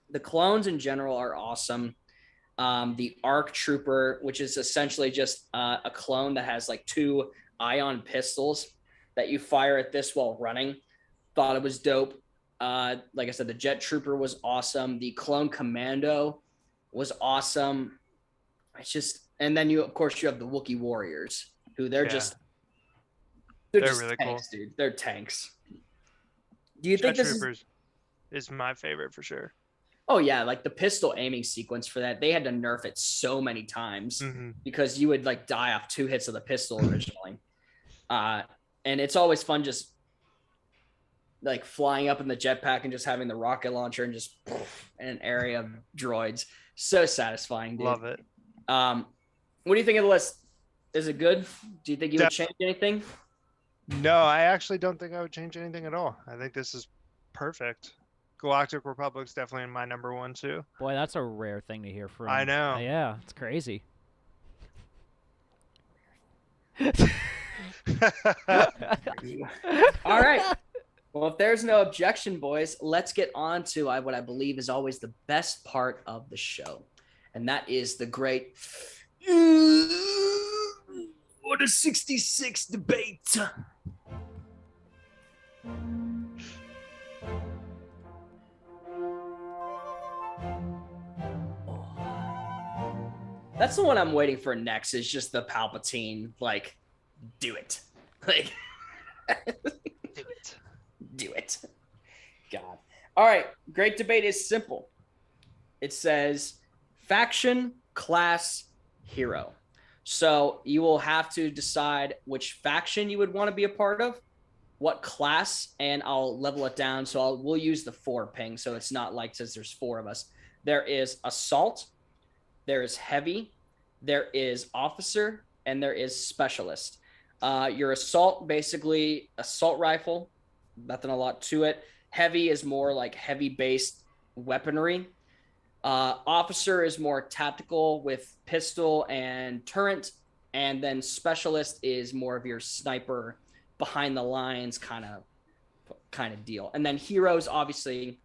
the clones in general are awesome. The ARC Trooper, which is essentially just a clone that has like 2 ion pistols, that you fire at this while running. Thought it was dope. Like I said, the Jet Trooper was awesome. The Clone Commando was awesome. It's just, and then you, of course, you have the Wookiee Warriors, who they're just really tanks, cool. dude. They're tanks. Do you Jet think this Troopers is my favorite for sure. Oh yeah, like the pistol aiming sequence for that, they had to nerf it so many times because you would like die off 2 hits of the pistol originally. And it's always fun just like flying up in the jetpack and just having the rocket launcher and just in an area of droids. So satisfying, dude. Love it. What do you think of the list? Is it good? Do you think you would change anything? No, I actually don't think I would change anything at all. I think this is perfect. Galactic Republic's definitely in my number 1 too. Boy, that's a rare thing to hear from. I know. Yeah, it's crazy. All right. Well, if there's no objection, boys, let's get on to what I believe is always the best part of the show. And that is the great Order 66 debate. That's the one I'm waiting for next, is just the Palpatine, like, do it. Like, do it. God. All right. Great debate is simple. It says faction, class, hero. So you will have to decide which faction you would want to be a part of, what class, and I'll level it down. So we'll use the 4 ping. So it's not like, since there's 4 of us. There is assault, there is heavy, there is officer, and there is specialist. Your assault, basically assault rifle, nothing a lot to it. Heavy is more like heavy based weaponry. Officer is more tactical with pistol and turret, and then specialist is more of your sniper, behind the lines kind of deal. And then heroes, obviously,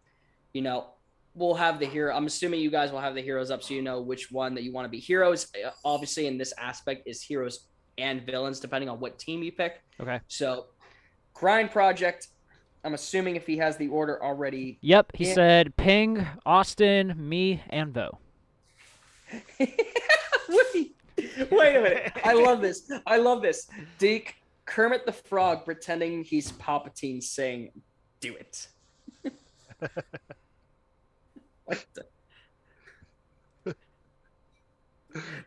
we'll have the hero. I'm assuming you guys will have the heroes up so you know which one that you want to be. Heroes, obviously, in this aspect is heroes and villains, depending on what team you pick. Okay. So, Grind Project, I'm assuming if he has the order already. Yep, he said Ping, Austin, me, and Vo. Wait a minute. I love this. Deke, Kermit the Frog pretending he's Palpatine saying, do it. What the?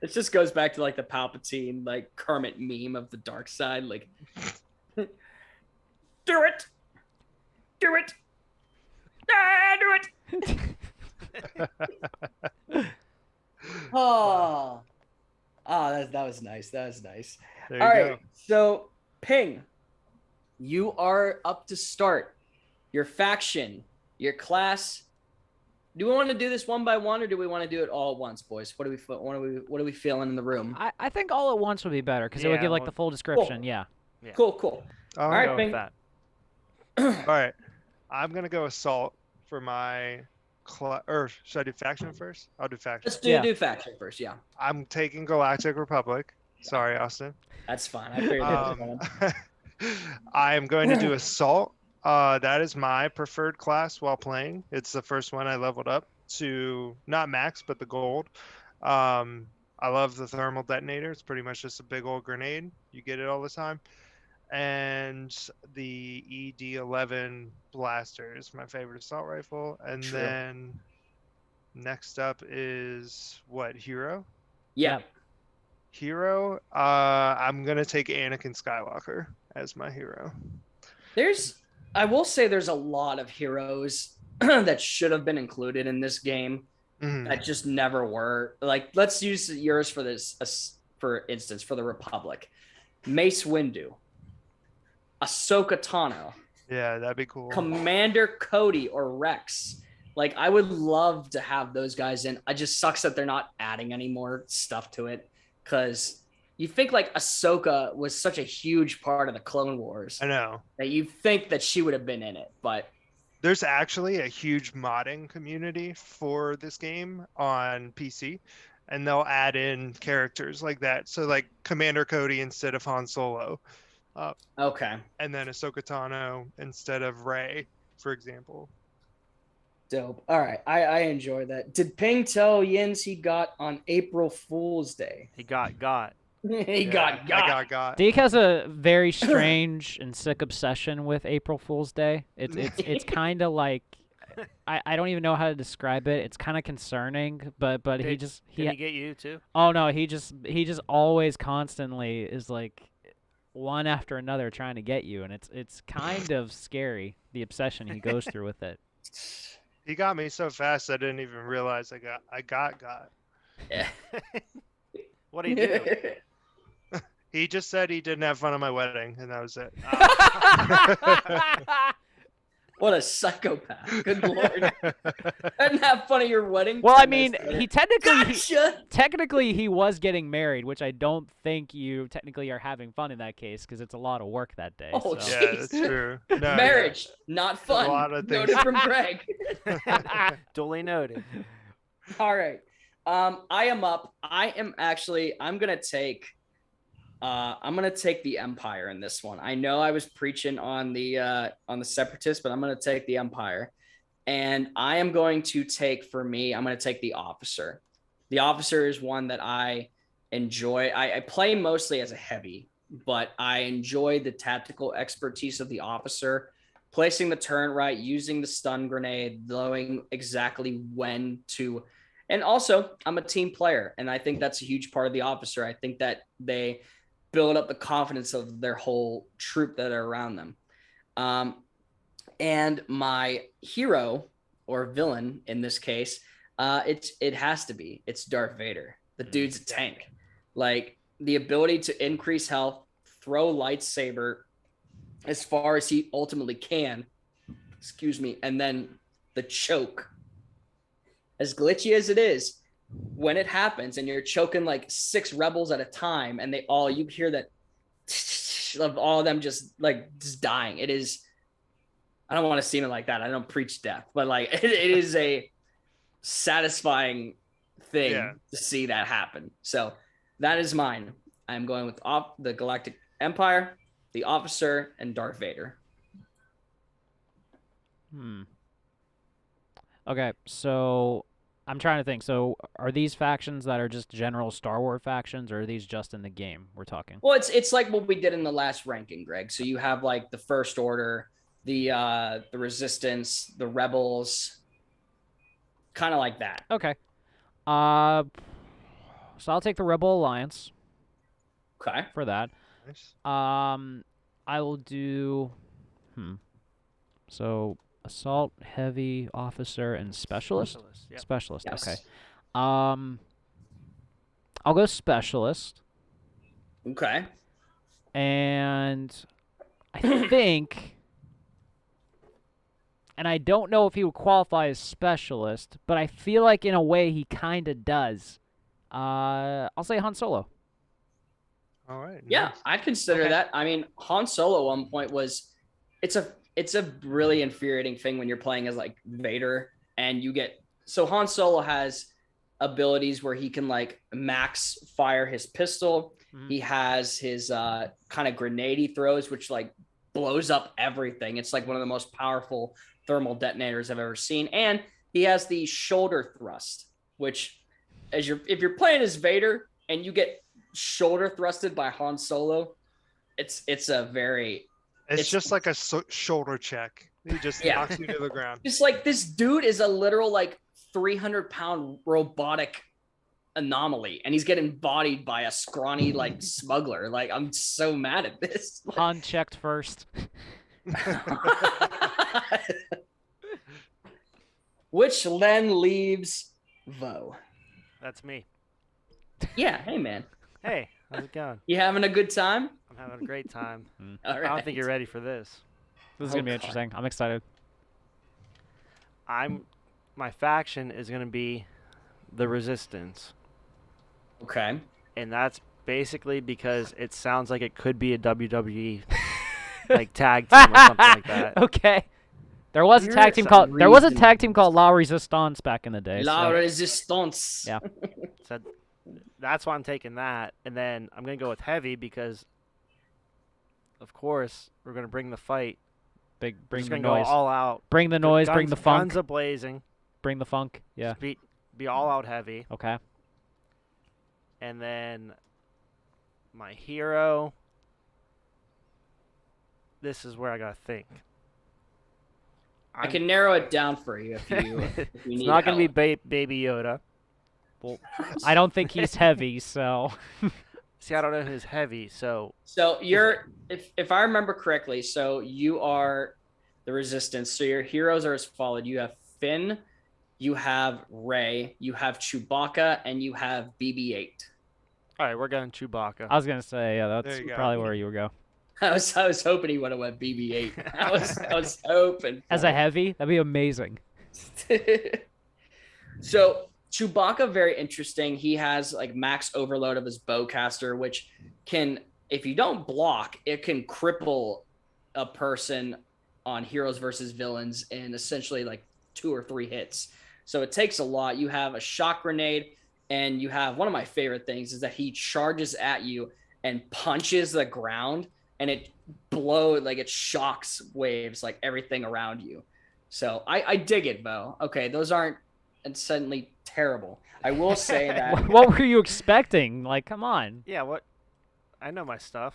It just goes back to like the Palpatine, like Kermit meme of the dark side, like do it. Do it. Do it. Oh, that was nice. That was nice. There All you right. go. So, Ping, you are up to start. Your faction, your class. Do we want to do this one by one, or do we want to do it all at once, boys? What are we feeling in the room? I think all at once would be better because it would give like the full description. Cool. Yeah. Cool. All right, Go Ping. with that. All right. I'm going to go assault for my or should I do faction first? I'll do faction. Let's do faction first. Yeah, I'm taking Galactic Republic. Sorry, Austin. that's fine. I figured that was fine. I'm going to do assault. That is my preferred class while playing. It's the first one I leveled up to, not max, but the gold. I love the thermal detonator. It's pretty much just a big old grenade. You get it all the time. And the ED-11 blaster is my favorite assault rifle. And True. then next up is what, hero? Yeah. Hero, I'm going to take Anakin Skywalker as my hero. I will say there's a lot of heroes that should have been included in this game that just never were. Like, let's use yours for this, for instance, for the Republic. Mace Windu, Ahsoka Tano, Yeah, that'd be cool. Commander Cody or Rex. Like, I would love to have those guys in. It just sucks that they're not adding any more stuff to it, because you think like Ahsoka was such a huge part of the Clone Wars I know. that you think that she would have been in it, but There's actually a huge modding community for this game on PC, and they'll add in characters like that. So like Commander Cody instead of Han Solo, Okay. and then Ahsoka Tano instead of Rey, for example. Dope. All right. I enjoy that. Did Ping tell Yins he got on April Fool's Day? He got. He Yeah, got. I got. Deke has a very strange and sick obsession with April Fool's Day. It's kind of like I don't even know how to describe it. It's kind of concerning, but he Did he he get you too? oh no, he just always constantly is like one after another trying to get you, and it's kind of scary, the obsession he goes through with it. He got me so fast I didn't even realize I got. Yeah. What do you do? He just said he didn't have fun at my wedding, and that was it. What a psychopath. Good lord. And have fun at your wedding. Well, I 10 minutes mean, later. he Gotcha. technically he was getting married, which I don't think you technically are having fun in that case because it's a lot of work that day. Oh, so. Yeah, that's true. No, yeah. Marriage, not fun. A lot of things. Noted from Greg. Duly noted. All right. I am up. I'm gonna take the Empire in this one. I know I was preaching on the Separatists, but I'm gonna take the Empire. And I am going to take, for me, I'm gonna take the Officer. The Officer is one that I enjoy. I play mostly as a heavy, but I enjoy the tactical expertise of the Officer, placing the turret right, using the stun grenade, knowing exactly when to. And also, I'm a team player, and I think that's a huge part of the Officer. I think that they build up the confidence of their whole troop that are around them. And my hero or villain in this case, it's Darth Vader. The dude's a tank. Like, the ability to increase health, throw lightsaber as far as he ultimately can, and then the choke. As glitchy as it is, when it happens and you're choking like 6 rebels at a time and you hear that of all of them just dying. It is, I don't want to seem it like that. I don't preach death, but like it is a satisfying thing to see that happen. So that is mine. I'm going with the Galactic Empire, the Officer, and Darth Vader. Okay, so I'm trying to think. So are these factions that are just general Star Wars factions, or are these just in the game we're talking? Well, it's like what we did in the last ranking, Greg. So you have like the First Order, the Resistance, the Rebels, kind of like that. Okay. So I'll take the Rebel Alliance Okay. for that. Nice. I will do so Assault, Heavy, Officer, and Specialist? Yep. Specialist, Yes. okay. I'll go Specialist. Okay. And I think, and I don't know if he would qualify as Specialist, but I feel like in a way he kind of does. I'll say Han Solo. All right. Yeah, nice. I consider Okay. that. I mean, Han Solo at one point it's a really infuriating thing when you're playing as like Vader and Han Solo has abilities where he can like max fire his pistol. Mhm. He has his kind of grenade he throws, which like blows up everything. It's like one of the most powerful thermal detonators I've ever seen. And he has the shoulder thrust, which if you're playing as Vader and you get shoulder thrusted by Han Solo, it's Just like a shoulder check. He just knocks you to the ground. just like this dude is a literal like 300-pound robotic anomaly, and he's getting bodied by a scrawny like smuggler. Like, I'm so mad at this. Han checked first. Which then leaves Vo. That's me. Yeah, hey man, Hey, how's it going? you having a good time? I'm having a great time. All I right. don't think you're ready for this. This is going to be God. interesting. I'm excited. My faction is going to be the Resistance. Okay. And that's basically because it sounds like it could be a WWE like tag team or something like that. Okay. There was a You're tag team some called reason- La Resistance back in the day. La so- Resistance. Yeah. So that's why I'm taking that. And then I'm going to go with Heavy because of course, we're gonna bring the fight. Bring Just the gonna go noise. all out. Bring the noise. Bring the funk. Guns a blazing. Bring the funk. Yeah. Just be all out heavy. Okay. And then my hero. This is where I gotta think. I can narrow it down for you if you It's need not gonna help. be Baby Yoda. I don't think he's heavy, so. See, I don't know who's heavy, so So you're, if I remember correctly, so you are the Resistance. So your heroes are as followed. You have Finn, you have Rey, you have Chewbacca, and you have BB-8. all right, we're going Chewbacca. I was gonna say, yeah, that's There you go. probably where you would go. I was hoping he would have went BB-8. I was hoping. As a heavy, that'd be amazing. So Chewbacca, very interesting. He has like max overload of his bowcaster, which can, if you don't block, it can cripple a person on heroes versus villains in essentially like 2 or 3 hits. So it takes a lot. You have a shock grenade, and you have one of my favorite things is that he charges at you and punches the ground, and it it shocks waves like everything around you. So I dig it, Bo. Okay, those aren't suddenly terrible. I will say that. What were you expecting? Like, come on. Yeah, what? I know my stuff.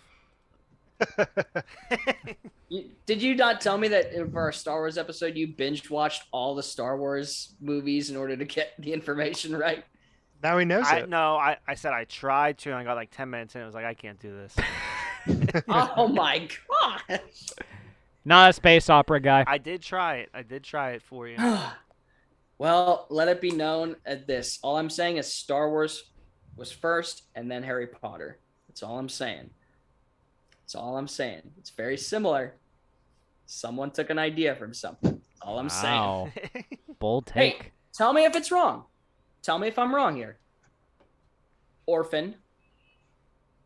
Did you not tell me that for our Star Wars episode you binge watched all the Star Wars movies in order to get the information right? Now he knows it. No, I said I tried to, and I got like 10 minutes in. I was like, I can't do this. Oh my god! Not a space opera guy. I did try it. I did try it for you. Well, let it be known at this. All I'm saying is Star Wars was first, and then Harry Potter. That's all I'm saying. That's all I'm saying. It's very similar. Someone took an idea from something. All I'm saying. Wow. Bold Hey, take. tell me if it's wrong. Tell me if I'm wrong here. Orphan,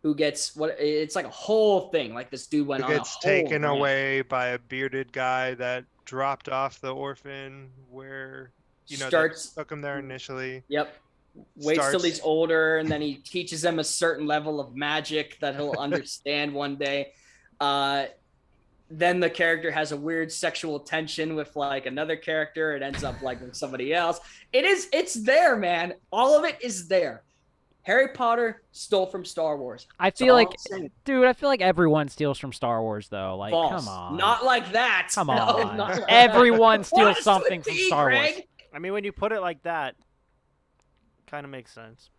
who gets what? It's like a whole thing. Like this dude went Who on a gets whole taken rant. away by a bearded guy that dropped off the orphan where, you know, Starts. they took him there initially. Yep. Waits till Starts- he's older, and then he teaches him a certain level of magic that he'll understand one day. Then the character has a weird sexual tension with like another character. It ends up like with somebody else. It's there, man. All of it is there. Harry Potter stole from Star Wars. I That's feel all like, I'm saying. dude, I feel like everyone steals from Star Wars, though. Like, False. come on. Not like that. Come No, on. not like Everyone that. steals What is something with from thee, Star Wars. Greg? I mean, when you put it like that, kind of makes sense.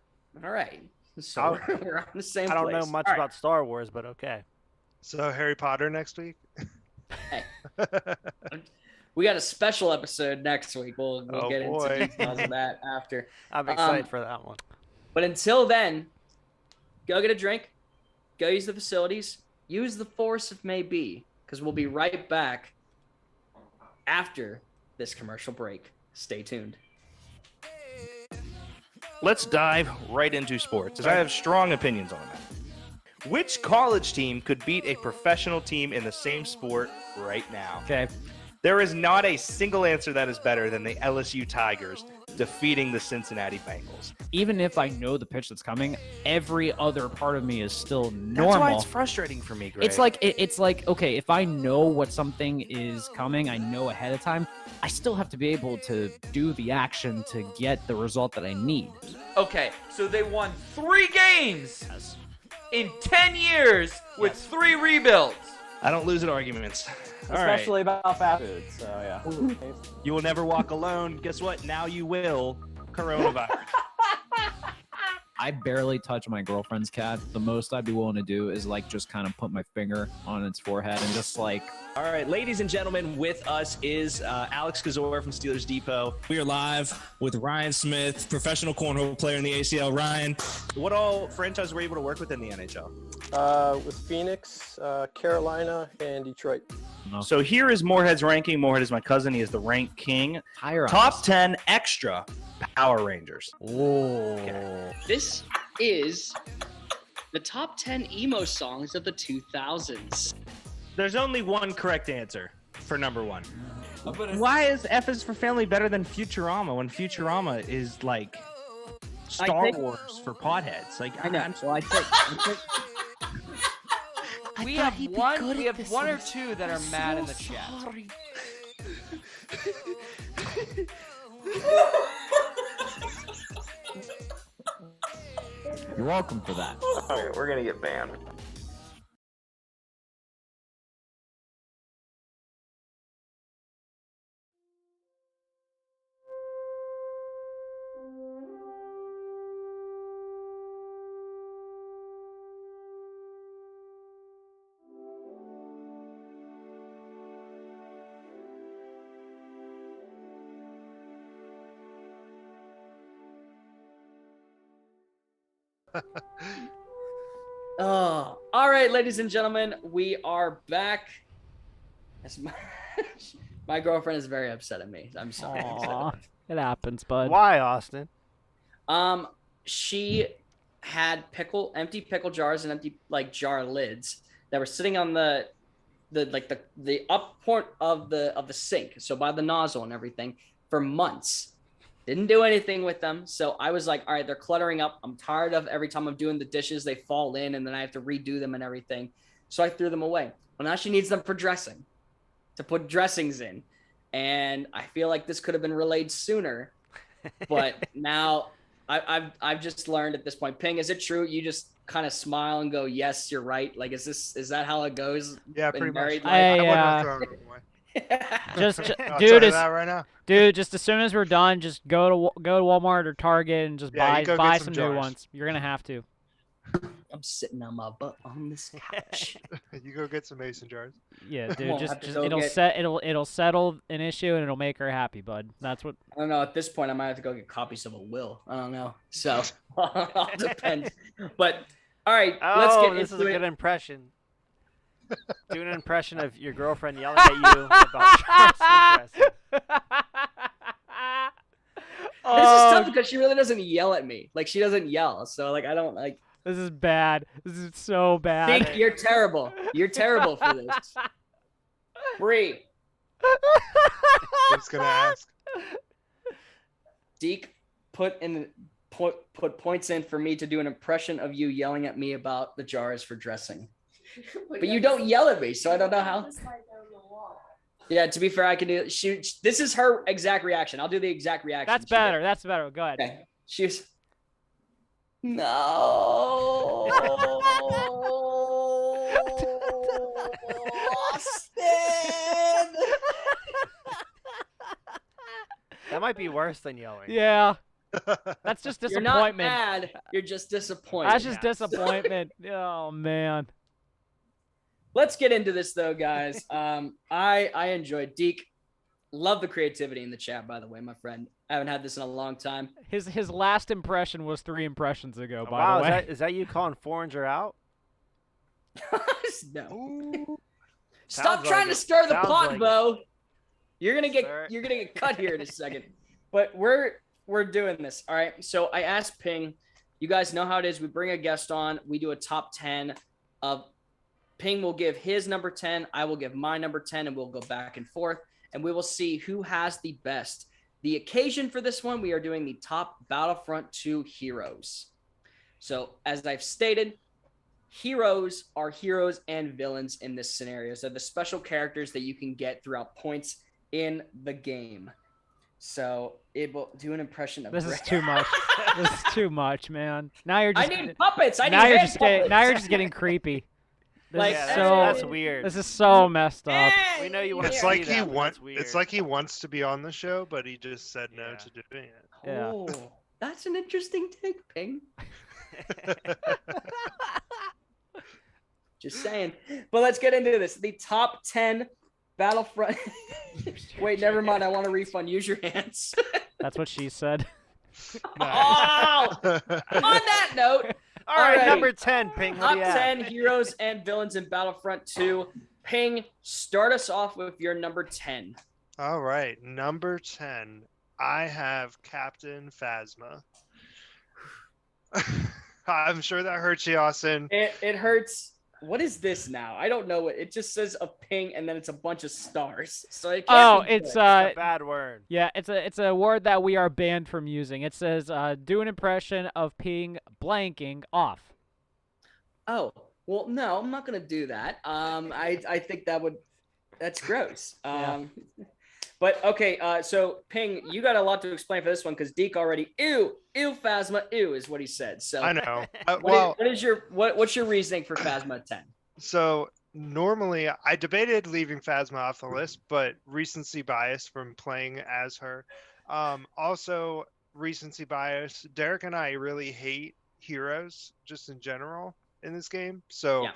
All right. So we're on the same I don't know place. much All right. about Star Wars, but okay. So Harry Potter next week? Hey. We got a special episode next week. We'll Oh, get into boy. details of that after. I'm excited for that one. But until then, go get a drink, go use the facilities, use the force if may be, because we'll be right back after this commercial break. Stay tuned. Let's dive right into sports, as I have strong opinions on that. Which college team could beat a professional team in the same sport right now? Okay. There is not a single answer that is better than the LSU Tigers defeating the Cincinnati Bengals. Even if I know the pitch that's coming, every other part of me is still That's normal. why it's frustrating for me, Greg. It's like okay, if I know what something is coming, I know ahead of time. I still have to be able to do the action to get the result that I need. Okay, so they won 3 games in 10 years with 3 rebuilds. I don't lose at arguments. All right. Especially about fast food. So yeah. You will never walk alone. Guess what? Now you will. Coronavirus. I barely touch my girlfriend's cat. The most I'd be willing to do is like just kind of put my finger on its forehead and just like. All right, ladies and gentlemen, with us is Alex Kazor from Steelers Depot. We are live with Ryan Smith, professional cornhole player in the ACL. Ryan, What all franchises were you able to work with in the NHL? With Phoenix, Carolina, and Detroit. So here is Moorhead's ranking. Moorhead is my cousin. He is the rank king. Higher Top 10 extra Power Rangers. This is the top 10 emo songs of the 2000s. There's only one correct answer for number 1. Why is F is for Family better than Futurama when Futurama is like Star Wars for potheads? Like I know. So I take We have one or two that are mad in the chat. You're welcome for that. Okay, we're gonna get banned. Oh, all right, ladies and gentlemen, we are back. My girlfriend is very upset at me. I'm sorry. Aw, it happens, bud. Why, Austin? She had empty pickle jars and empty jar lids that were sitting on the up port of the sink, so by the nozzle and everything, for months. Didn't do anything with them. So I was like, all right, they're cluttering up. I'm tired of every time I'm doing the dishes, they fall in and then I have to redo them and everything. So I threw them away. Well, now she needs them for dressing, to put dressings in. And I feel like this could have been relayed sooner. But now I've just learned at this point. Ping, is it true? You just kind of smile and go, yes, you're right. Like, is that how it goes? Yeah, in pretty much. married life? Hey, I wouldn't have thrown them away. Just, I'll tell dude, you that right now. dude, just as soon as we're done, just go to Walmart or Target and just Yeah, you go buy get some some new jars. ones. You're gonna have to. I'm sitting on my butt on this couch. You go get some mason jars. Yeah, Well, dude, I just have to go get- it'll settle an issue and it'll make her happy, bud. That's what. I don't know. At this point, I might have to go get copies of a will. I don't know. So I'll depend. But all right, let's Oh, get this is into a it. good impression. Do an impression of your girlfriend yelling at you about dressing. This Oh, is tough because she really doesn't yell at me. Like, she doesn't yell. So I don't like. this is bad. This is so bad. Think you're terrible. You're terrible for this. Bree, Who's gonna ask? Deke, put points in for me to do an impression of you yelling at me about the jars for dressing. But you don't yell at me, so I don't know how. Yeah, to be fair, I can do it. This is her exact reaction. I'll do the exact reaction. That's she did. better. That's better. Go ahead. Okay. She was. No. Austin. That might be worse than yelling. Yeah, that's just You're not disappointment. mad. You're just disappointed. That's just disappointment. Oh man. Let's get into this though, guys. I enjoyed Deke. Love the creativity in the chat, by the way, my friend. I haven't had this in a long time. His last impression was 3 impressions ago. By Wow, the way. is that you calling Foreigner out? No. Sounds Stop trying like to it. stir the Sounds pot, like it. Bo. You're gonna Sir. get cut here in a second. But we're doing this. All right. So I asked Ping. You guys know how it is. We bring a guest on. We do a top 10 of. Ping will give his number 10. I will give my number 10, and we'll go back and forth, and we will see who has the best. The occasion for this one, we are doing the top Battlefront 2 heroes. So as I've stated, heroes are heroes and villains in this scenario. So the special characters that you can get throughout points in the game. So it will do an impression of. This is too much. This is too much, man. Now you're I just. need puppets. I need now you're hand just getting. puppets. Now you're just getting creepy. This Like, is Yeah, so. that's weird. This is so messed up. We know you want to It's see like that, but that's weird. it's like he wants to be on the show, but he just said no Yeah. to doing it. Yeah. Oh, that's an interesting take, Ping. Just saying. But let's get into this. The top 10 Battlefront. Wait, never mind. I want a refund. Use your hands. That's what she said. Oh! On that note, All right, Alrighty. number 10, Ping. What top do you have? 10 heroes and villains in Battlefront 2. Ping, start us off with your number 10. All right, number 10. I have Captain Phasma. I'm sure that hurts you, Austin. It hurts. What is this now? I don't know. It just says a ping and then it's a bunch of stars. So it can't Oh, be it's good. It's a bad word. Yeah, it's a word that we are banned from using. It says do an impression of ping blanking off. Oh, Well, no, I'm not gonna do that. I think that's gross. But okay, so Ping, you got a lot to explain for this one because Deke already ew Phasma ew is what he said. So I know. what's your reasoning for Phasma 10? So normally I debated leaving Phasma off the list, but recency bias from playing as her. Also recency bias. Derek and I really hate heroes just in general in this game. So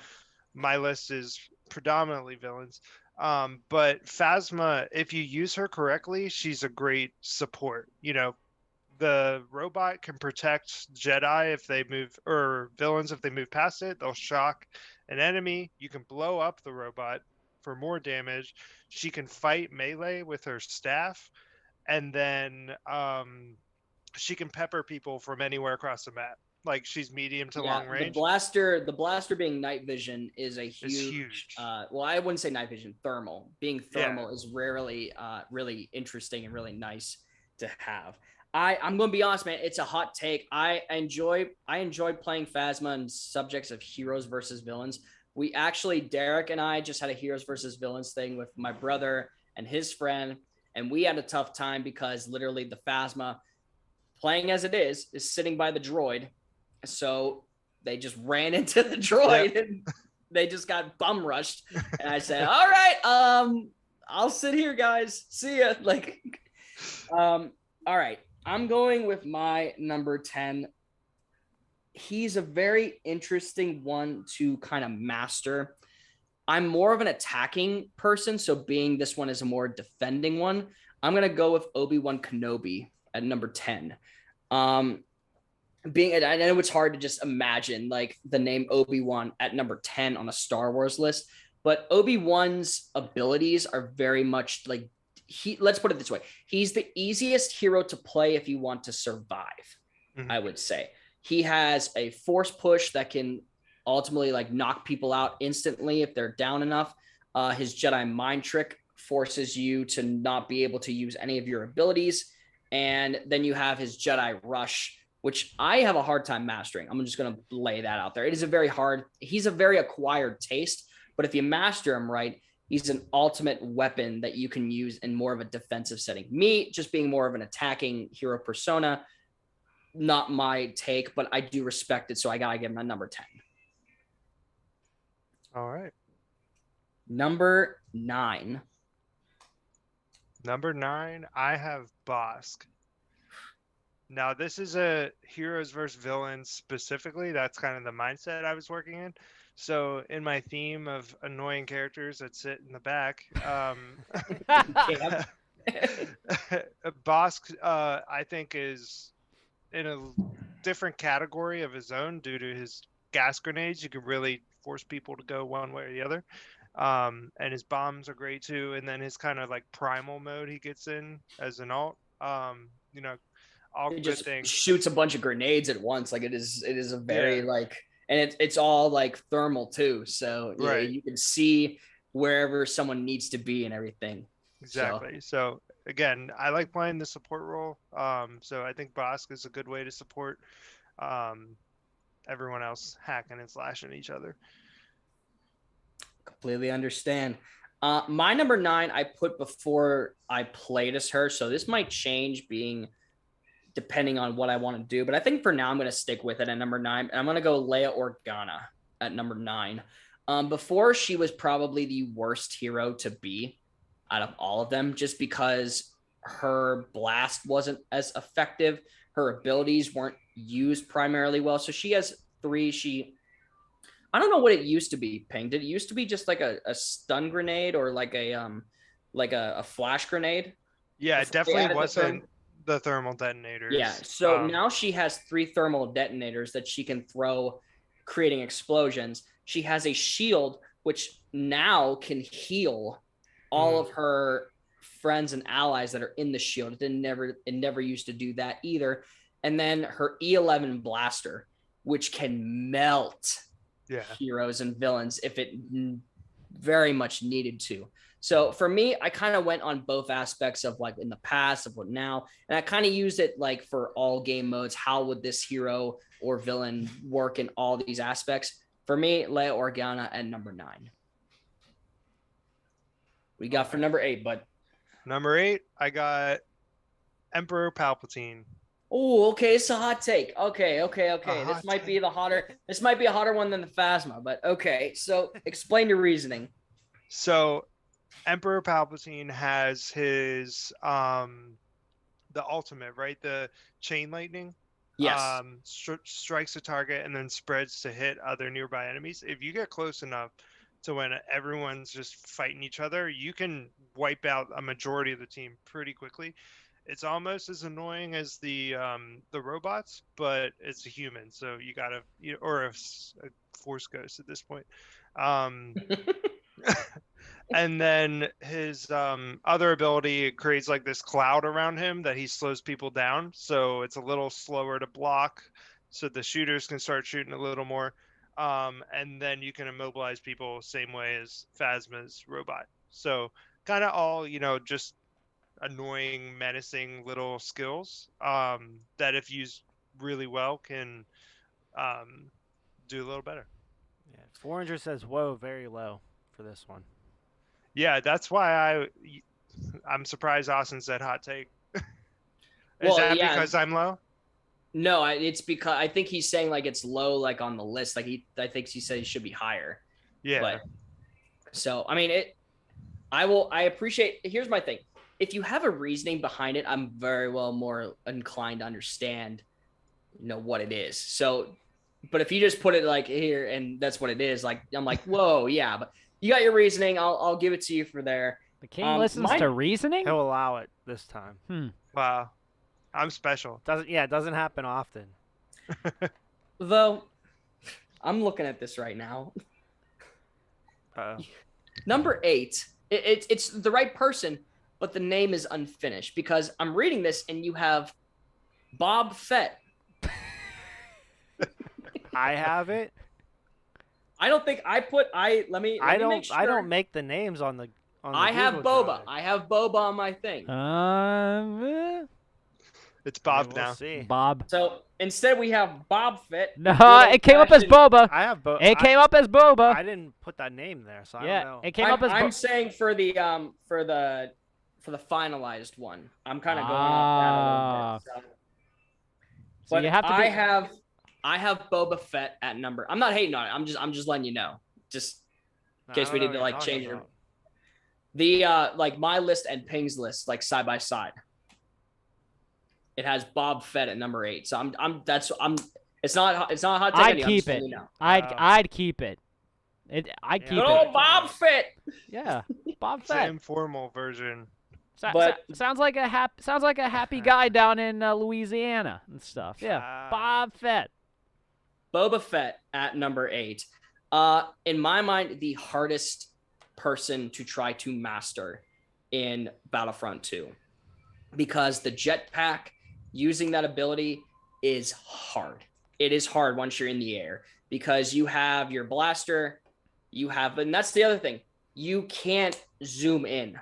my list is predominantly villains. But Phasma, if you use her correctly, she's a great support. The robot can protect Jedi if they move, or villains if they move past it. They'll shock an enemy. You can blow up the robot for more damage. She can fight melee with her staff, and then she can pepper people from anywhere across the map. Like she's medium to long range. The blaster being night vision is a huge. Well, I wouldn't say night vision, thermal. Being thermal is rarely really interesting and really nice to have. I'm going to be honest, man. It's a hot take. I enjoy playing Phasma and subjects of heroes versus villains. We actually, Derek and I just had a heroes versus villains thing with my brother and his friend, and we had a tough time because literally the Phasma, playing as it is sitting by the droid. So they just ran into the droid and they just got bum rushed. And I said, all right, I'll sit here, guys. See ya. All right. I'm going with my number 10. He's a very interesting one to kind of master. I'm more of an attacking person, so being this one is a more defending one, I'm going to go with Obi-Wan Kenobi at number 10. I know it's hard to just imagine like the name Obi-Wan at number 10 on a Star Wars list, but Obi-Wan's abilities are very much like let's put it this way. He's the easiest hero to play if you want to survive, I would say. He has a force push that can ultimately like knock people out instantly if they're down enough. His Jedi mind trick forces you to not be able to use any of your abilities. And then you have his Jedi rush, which I have a hard time mastering. I'm just going to lay that out there. He's a very acquired taste, but if you master him right, he's an ultimate weapon that you can use in more of a defensive setting. Me, just being more of an attacking hero persona, not my take, but I do respect it, so I got to give him a number 10. All right. Number 9. Number 9, I have Bosk. Now, this is a heroes versus villains specifically. That's kind of the mindset I was working in. So in my theme of annoying characters that sit in the back, Bosk, I think, is in a different category of his own due to his gas grenades. You can really force people to go one way or the other. And his bombs are great too. And then his kind of like primal mode he gets in as an alt. All he good just things. Shoots a bunch of grenades at once. Like it is a very and it's all like thermal too. So you can see wherever someone needs to be and everything. Exactly. So again, I like playing the support role. So I think Bosk is a good way to support everyone else hacking and slashing each other. Completely understand. My number 9 I put before I played as her. So this might change depending on what I want to do. But I think for now I'm going to stick with it at number 9. And I'm going to go Leia Organa at number 9. Before, she was probably the worst hero to be out of all of them, just because her blast wasn't as effective. Her abilities weren't used primarily well. So she has 3. I don't know what it used to be, Ping. Did it used to be just like a stun grenade or like a flash grenade? Yeah, it definitely wasn't the thermal detonators. Yeah, so now she has 3 thermal detonators that she can throw, creating explosions. She has a shield, which now can heal all of her friends and allies that are in the shield. It never used to do that either. And then her E11 blaster, which can melt heroes and villains if it very much needed to. So for me, I kind of went on both aspects of like in the past of what now, and I kind of used it like for all game modes. How would this hero or villain work in all these aspects? For me, Leia Organa at number 9. We got for number 8, but Number 8, I got Emperor Palpatine. oh, okay, it's a hot take. Okay. hot This might be the hotter. This might be a hotter one than the Phasma, but okay. So explain your reasoning. So Emperor Palpatine has his the ultimate, right? The chain lightning. Yes. Strikes a target and then spreads to hit other nearby enemies. If you get close enough to when everyone's just fighting each other, you can wipe out a majority of the team pretty quickly. It's almost as annoying as the robots, but it's a human, so you gotta, or a force ghost at this point. And then his other ability, it creates like this cloud around him that he slows people down, so it's a little slower to block, so the shooters can start shooting a little more. And then you can immobilize people same way as Phasma's robot. So kind of all, just annoying, menacing little skills that if used really well can do a little better. Yeah, 400 says, whoa, very low for this one. Yeah, that's why I'm surprised Austin said hot take. Is Well, that yeah. because I'm low? No, it's because I think he's saying like it's low, like on the list. Like I think he said he should be higher. Yeah. But so I mean I appreciate. Here's my thing. If you have a reasoning behind it, I'm very well more inclined to understand, what it is. So, but if you just put it like here and that's what it is, like I'm like, whoa, yeah, but you got your reasoning. I'll give it to you for there. The king listens to reasoning? He'll allow it this time. Wow. I'm special. It doesn't happen often. Though, I'm looking at this right now. Uh-oh. Number 8, it's the right person, but the name is unfinished because I'm reading this and you have Bob Fett. I have it. I don't think I put I don't make the names on the I have Google Boba. Drive. I have Boba on my thing. It's Bob We'll now. see. Bob. So instead we have Bob Fett. No, it came up as Boba. I have Boba. It came up as Boba. I didn't put that name there, so I Yeah, don't know. it came up as I'm Boba. saying for the finalized one. I'm kind of going off that a little bit. So But you have to I have Boba Fett at number. I'm not hating on it. I'm just letting you know. Just in case we need to like change it. The like my list and Ping's list like side by side. It has Bob Fett at number 8. So it's not a hot take. I'd keep it. I'd keep it. I'd keep it. Oh, Bob Fett. Yeah, Bob It's an Fett. informal version. Sounds like a happy guy down in Louisiana and stuff. Yeah, Bob Fett. Boba Fett at number 8. In my mind, the hardest person to try to master in Battlefront 2, because the jetpack, using that ability is hard. It is hard once you're in the air because you have your blaster, and that's the other thing. You can't zoom in.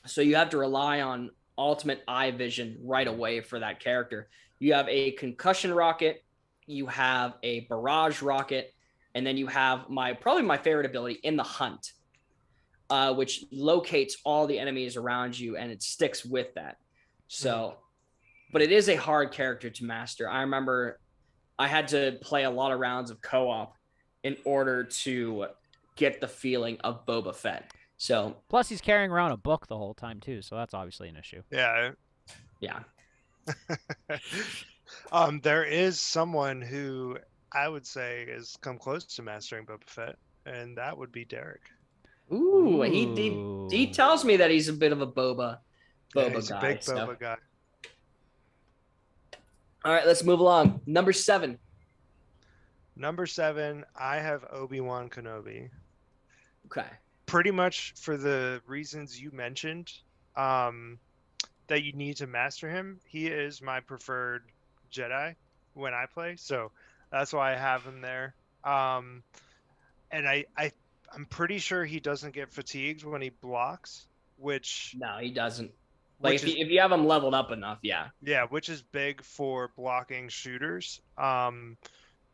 So you have to rely on ultimate eye vision right away for that character. You have a concussion rocket, you have a barrage rocket, and then you have probably my favorite ability, in the hunt, which locates all the enemies around you and it sticks with that. So, but it is a hard character to master. I remember I had to play a lot of rounds of co-op in order to get the feeling of Boba Fett. So plus he's carrying around a book the whole time too, so that's obviously an issue. Yeah. There is someone who I would say has come close to mastering Boba Fett, and that would be Derek. Ooh. He tells me that he's a bit of a Boba He's guy. a big Boba guy. All right, let's move along. Number 7. Number 7, I have Obi-Wan Kenobi. Okay. Pretty much for the reasons you mentioned, that you need to master him. He is my preferred Jedi when I play, so that's why I have him there. And I'm pretty sure he doesn't get fatigued when he blocks, which no, he doesn't. Like if you have him leveled up enough, yeah. Yeah, which is big for blocking shooters.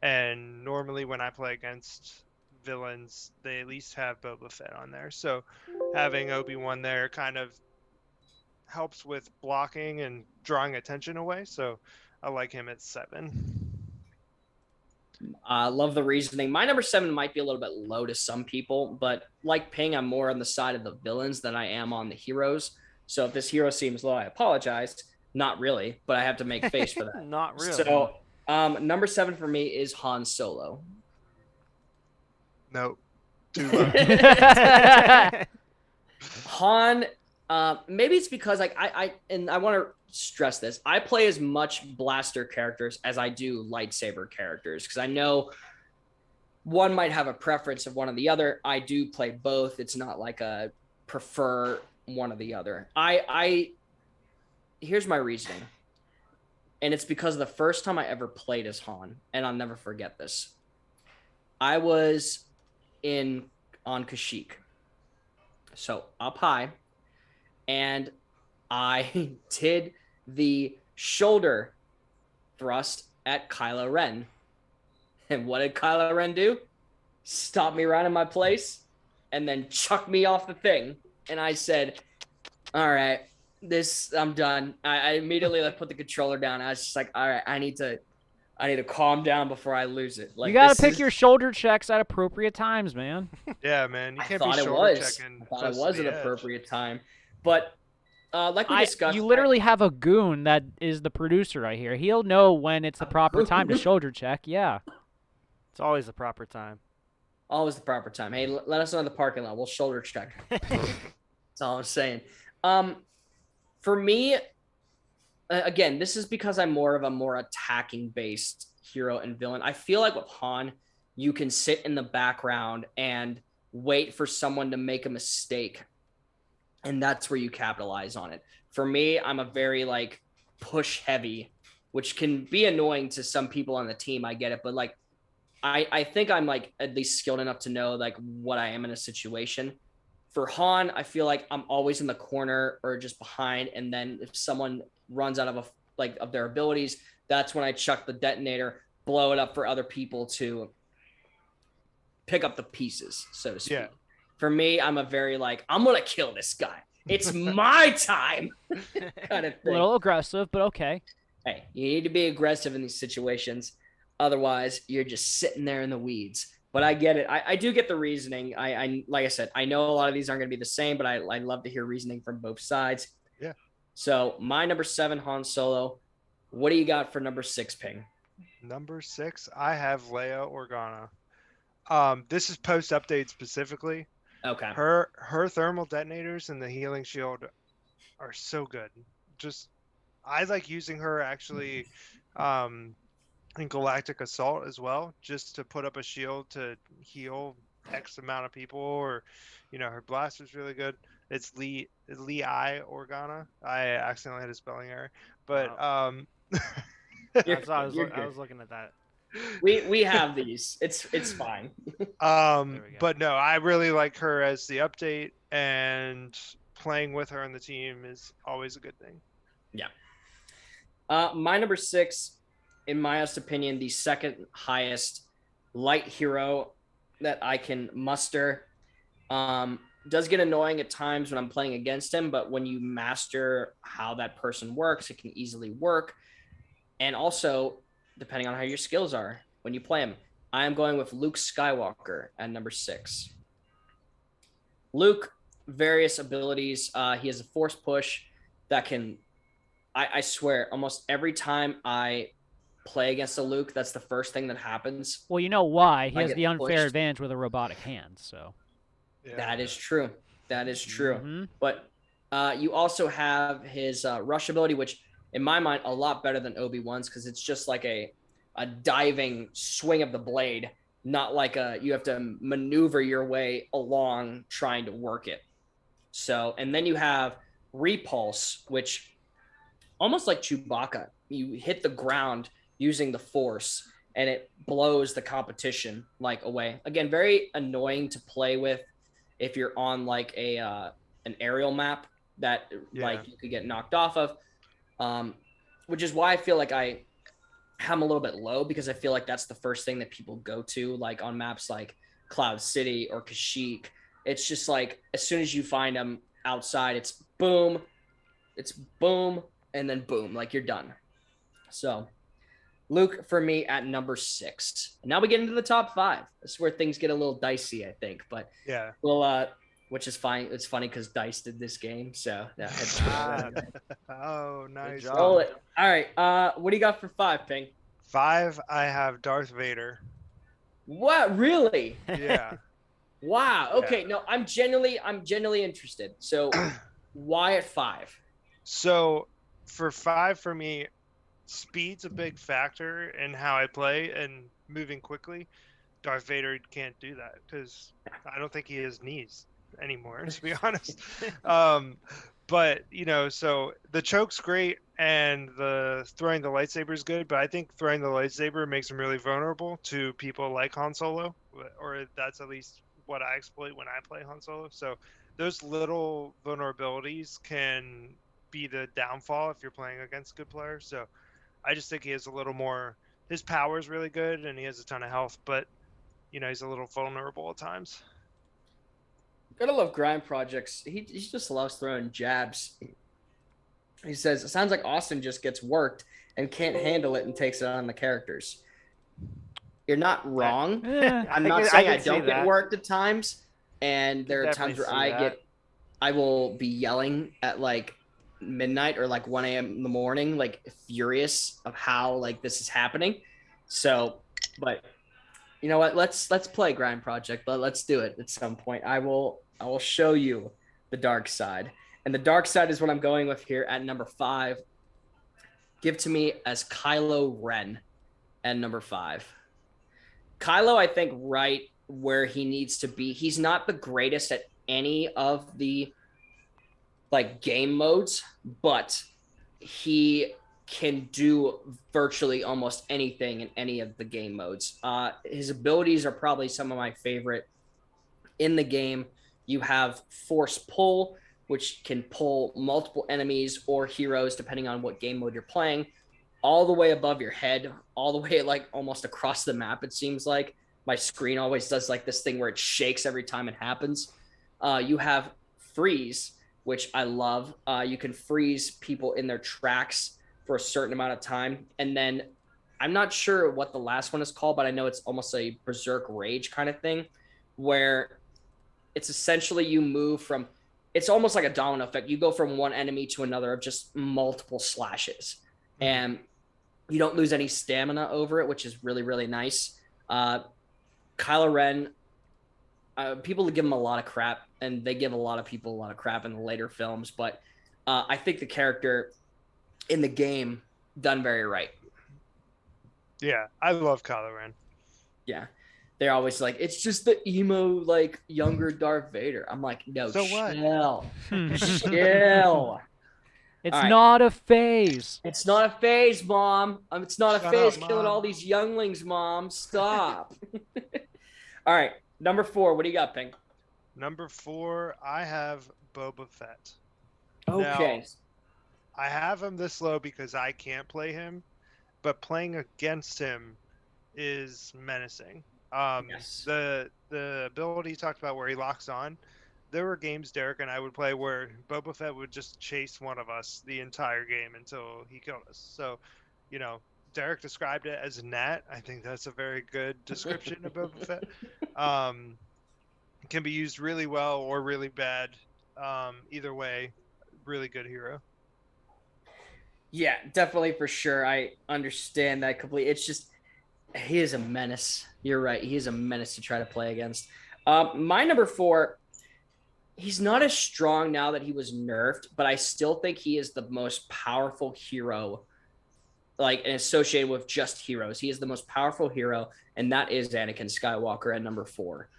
And normally when I play against villains, they at least have Boba Fett on there. So having Obi-Wan there kind of helps with blocking and drawing attention away. So I like him at 7. Love the reasoning. My number 7 might be a little bit low to some people, but like Ping, I'm more on the side of the villains than I am on the heroes. So if this hero seems low, I apologize. Not really, but I have to make face for that. Not really. So number 7 for me is Han Solo. Nope. Too low. Han, maybe it's because like I want to stress this. I play as much blaster characters as I do lightsaber characters because I know one might have a preference of one or the other. I do play both. It's not like a prefer one or the other. Here's my reasoning. And it's because the first time I ever played as Han, and I'll never forget this. I was on Kashyyyk. So up high, and I did the shoulder thrust at Kylo Ren. And what did Kylo Ren do? Stop me right in my place and then chuck me off the thing. And I said, all right, I'm done. I immediately put the controller down. I was just like, all right, I need to calm down before I lose it. Like, you gotta pick your shoulder checks at appropriate times, man. Yeah, man. You can't I be thought shoulder it was. checking. I thought close it to was the an edge. appropriate time. But like we discussed, you literally have a goon that is the producer right here. He'll know when it's the proper time to shoulder check. Yeah. It's always the proper time. Always the proper time. Hey, let us know in the parking lot. We'll shoulder check. That's all I'm saying. For me, again, this is because I'm more of a more attacking based hero and villain. I feel like with Han, you can sit in the background and wait for someone to make a mistake, and that's where you capitalize on it. For me, I'm a very like push heavy, which can be annoying to some people on the team. I get it, but like I think I'm like at least skilled enough to know like what I am in a situation. For Han, I feel like I'm always in the corner or just behind, and then if someone runs out of of their abilities, that's when I chuck the detonator, blow it up for other people to pick up the pieces, so to speak. Yeah. For me, I'm a very like, I'm gonna kill this guy. It's my time kind of A thing. little aggressive, but okay. Hey, you need to be aggressive in these situations. Otherwise, you're just sitting there in the weeds. But I get it. I do get the reasoning. I like I said, I know a lot of these aren't going to be the same, but I love to hear reasoning from both sides. Yeah. So my number 7, Han Solo. What do you got for number 6, Ping? Number 6, I have Leia Organa. This is post update specifically. Okay. Her thermal detonators and the healing shield are so good. Just I like using her actually in Galactic Assault as well, just to put up a shield to heal X amount of people, or her blaster's really good. It's Lee I Organa. I accidentally had a spelling error, but I was looking at that. We have these. It's fine. But no, I really like her as the update, and playing with her on the team is always a good thing. Yeah. My number 6, in my honest opinion, the second highest light hero that I can muster. Does get annoying at times when I'm playing against him, but when you master how that person works, it can easily work. And also, depending on how your skills are when you play him, I am going with Luke Skywalker at number 6. Luke, various abilities. He has a force push that can, I swear, almost every time I play against a Luke, that's the first thing that happens. Well, you know why? He I has get the unfair pushed. advantage with a robotic hand, so. Yeah. That is true. That is true. Mm-hmm. But you also have his rush ability, which in my mind, a lot better than Obi-Wan's, because it's just like a diving swing of the blade, not like you have to maneuver your way along trying to work it. So, and then you have Repulse, which almost like Chewbacca, you hit the ground using the force and it blows the competition like away. Again, very annoying to play with if you're on like an aerial map that like you could get knocked off of. Which is why I feel like I have him a little bit low because I feel like that's the first thing that people go to, like on maps like Cloud City or Kashyyyk. It's just like as soon as you find him outside, it's boom, and then boom, like you're done. So Luke for me at number 6. Now we get into the top 5. This is where things get a little dicey, I think, but Yeah. well, which is fine. It's funny because Dice did this game, so yeah. Oh, nice. job. Roll it. All right. What do you got for 5, Ping? 5, I have Darth What? Really? Yeah. Wow. Okay. No, I'm genuinely interested. So, why at 5? So for 5 for me, speed's a big factor in how I play and moving quickly. Darth Vader can't do that because I don't think he has knees anymore, to be honest. But so the choke's great and the throwing the lightsaber is good, but I think throwing the lightsaber makes him really vulnerable to people like Han Solo, or that's at least what I exploit when I play Han Solo. So those little vulnerabilities can be the downfall if you're playing against good players. So I just think he has a little more. His power is really good and he has a ton of health, but he's a little vulnerable at times. Gotta love grind projects. He just loves throwing jabs. He says it sounds like Austin just gets worked and can't handle it and takes it on the characters. You're not wrong. I'm not saying I don't get worked at times, and there are times where I will be yelling at like midnight or like 1 a.m. in the morning, like furious of how like this is happening. So, but you know what? Let's play Grind Project, but let's do it at some point. I will show you the dark side. And the dark side is what I'm going with here at number 5. Give to me as Kylo Ren at number 5. Kylo, I think, right where he needs to be. He's not the greatest at any of the like game modes, but he can do virtually almost anything in any of the game modes. His abilities are probably some of my favorite in the game. You have Force Pull, which can pull multiple enemies or heroes, depending on what game mode you're playing, all the way above your head, all the way like almost across the map, it seems like. My screen always does like this thing where it shakes every time it happens. You have Freeze, which I love. You can freeze people in their tracks for a certain amount of time. And then I'm not sure what the last one is called, but I know it's almost a Berserk Rage kind of thing, where it's essentially you move from, it's almost like a domino effect. You go from one enemy to another of just multiple slashes. And you don't lose any stamina over it, which is really, really nice. Kylo Ren, people give him a lot of crap, and they give a lot of people a lot of crap in the later films, but I think the character in the game done very right. Yeah, I love Kylo Ren. Yeah. They're always like, it's just the emo, like, younger Darth Vader. I'm like, no, So chill. what? Chill. It's All right. not a phase. It's not a phase, Mom. It's not Shut a phase up, killing Mom. all these younglings, Mom. Stop. All right. Number 4. What do you got, Pink? Number 4, I have Boba Fett. Okay. Now, I have him this low because I can't play him, but playing against him is menacing. Yes. The ability you talked about where he locks on, there were games Derek and I would play where Boba Fett would just chase one of us the entire game until he killed us. So, Derek described it as a gnat. I think that's a very good description of Boba Fett. Can be used really well or really bad. Either way, really good hero. Yeah, definitely for sure. I understand that completely. It's just, he is a menace. You're right. He is a menace to try to play against. My number 4, he's not as strong now that he was nerfed, but I still think he is the most powerful hero, like, and associated with just heroes. He is the most powerful hero, and that is Anakin Skywalker at number 4.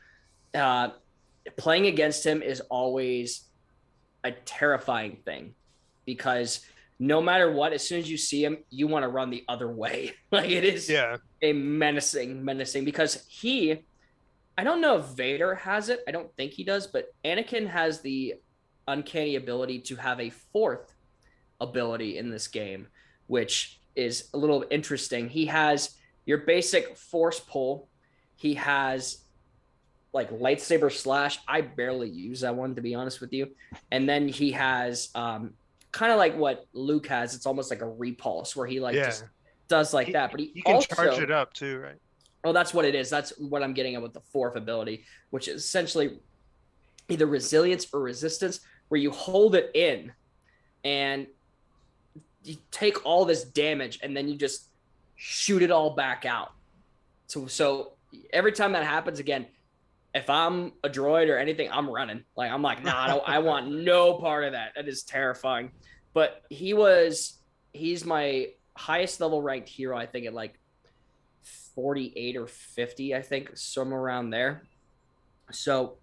Playing against him is always a terrifying thing because no matter what, as soon as you see him, you want to run the other way. Like, it is a menacing because I don't know if Vader has it. I don't think he does, but Anakin has the uncanny ability to have a 4th ability in this game, which is a little interesting. He has your basic force pull. He has like lightsaber slash. I barely use that one, to be honest with you. And then he has kind of like what Luke has. It's almost like a repulse where he like just does like that. But he can also charge it up too, right? Oh, that's what it is. That's what I'm getting at with the fourth ability, which is essentially either resilience or resistance, where you hold it in and you take all this damage and then you just shoot it all back out. So every time that happens again, if I'm a droid or anything, I'm running. Like, I'm like, nah, I want no part of that. That is terrifying. But he's my highest level ranked hero, I think, at like 48 or 50, I think, somewhere around there. So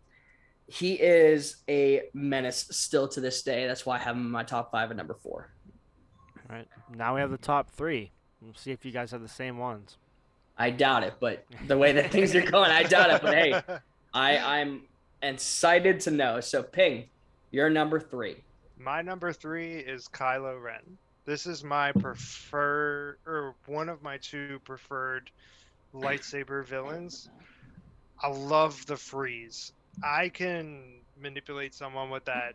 he is a menace still to this day. That's why I have him in my top 5 at number 4. All right. Now we have the top 3. We'll see if you guys have the same ones. I doubt it, but the way that things are going, I doubt it. But hey, I'm excited to know. So, Ping, you're number 3. My number 3 is Kylo Ren. This is my preferred, or one of my 2 preferred lightsaber villains. I love the freeze. I can manipulate someone with that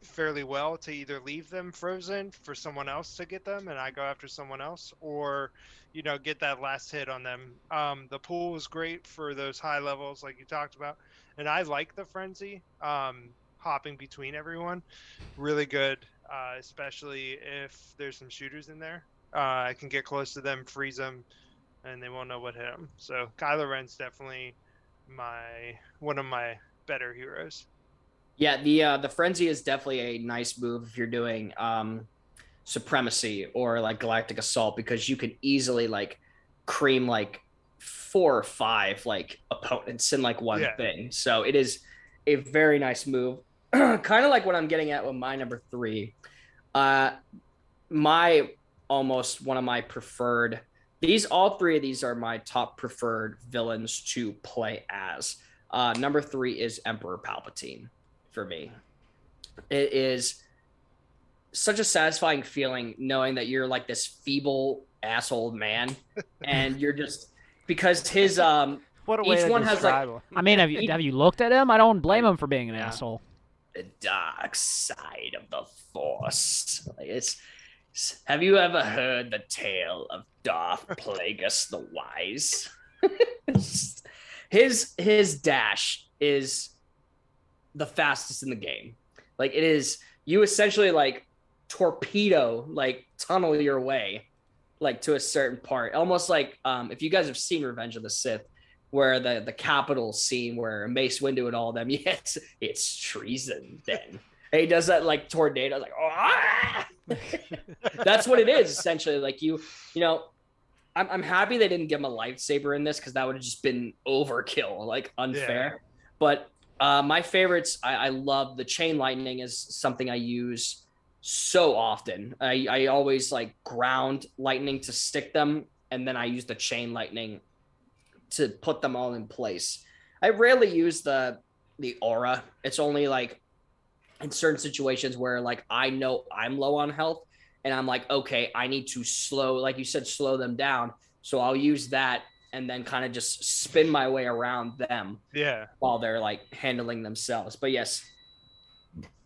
fairly well to either leave them frozen for someone else to get them and I go after someone else, or get that last hit on them. The pool is great for those high levels like you talked about, and I like the frenzy, hopping between everyone, really good, especially if there's some shooters in there. I can get close to them, freeze them, and they won't know what hit them. So Kylo Ren's definitely one of my better heroes. Yeah, the frenzy is definitely a nice move if you're doing supremacy or like galactic assault, because you can easily like cream like 4 or 5 like opponents in like one thing. So it is a very nice move. Kind of like what I'm getting at with my number 3. My almost one of my preferred. All 3 of these are my top preferred villains to play as. Number 3 is Emperor Palpatine for me. It is such a satisfying feeling knowing that you're like this feeble asshole man, and you're just because his what a way each to one has like. him. I mean, have you looked at him? I don't blame him for being an asshole. The dark side of the Force. Have you ever heard the tale of Darth Plagueis the Wise? His dash is the fastest in the game. Like, it is, you essentially like torpedo, like tunnel your way like to a certain part. Almost like if you guys have seen Revenge of the Sith, where the capital scene where Mace Windu and all of them, yes, it's treason then. And he does that like tornado, like, oh, that's what it is essentially. Like I'm happy they didn't give him a lightsaber in this, because that would have just been overkill, like unfair. Yeah. But my favorites, I love the chain lightning is something I use so often. I always like ground lightning to stick them, and then I use the chain lightning to put them all in place. I rarely use the aura. It's only like in certain situations where like I know I'm low on health and I'm like, okay, I need to slow, like you said, slow them down. So I'll use that and then kind of just spin my way around them. Yeah. While they're like handling themselves. But yes,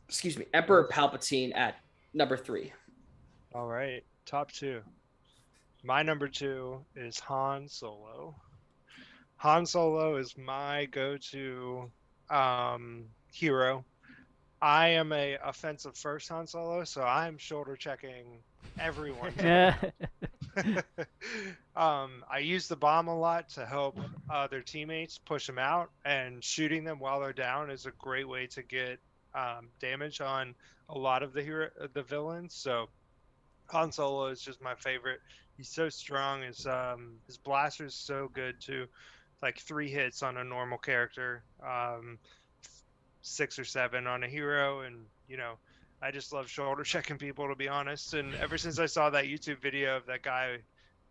excuse me, Emperor Palpatine at number 3. All right, top 2. My number 2 is Han Solo. Han Solo is my go-to hero. I am a offensive first Han Solo, so I'm shoulder checking everyone. I use the bomb a lot to help their teammates push them out, and shooting them while they're down is a great way to get damage on a lot of the villains. So Han Solo is just my favorite. He's so strong. His blaster is so good too. Like 3 hits on a normal character, 6 or 7 on a hero, and I just love shoulder checking people, to be honest. And ever since I saw that YouTube video of that guy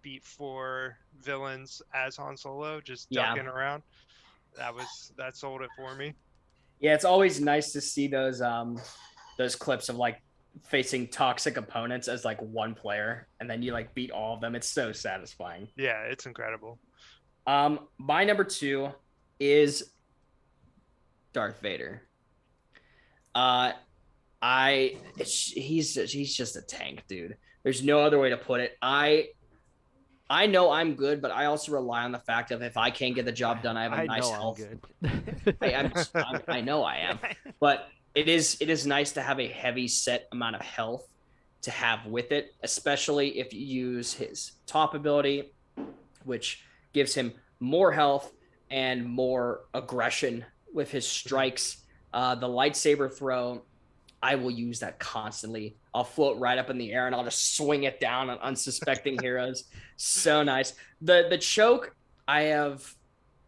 beat 4 villains as Han Solo, just ducking around, that sold it for me. Yeah, it's always nice to see those clips of like facing toxic opponents as like one player, and then you like beat all of them. It's so satisfying. Yeah, it's incredible. My number 2 is Darth Vader. He's just a tank, dude. There's no other way to put it. I know I'm good, but I also rely on the fact of if I can't get the job done, I have a nice health. I know I am, but it is nice to have a heavy set amount of health to have with it, especially if you use his top ability, which gives him more health and more aggression with his strikes. The lightsaber throw, I will use that constantly. I'll float right up in the air and I'll just swing it down on unsuspecting heroes. So nice. The choke, I have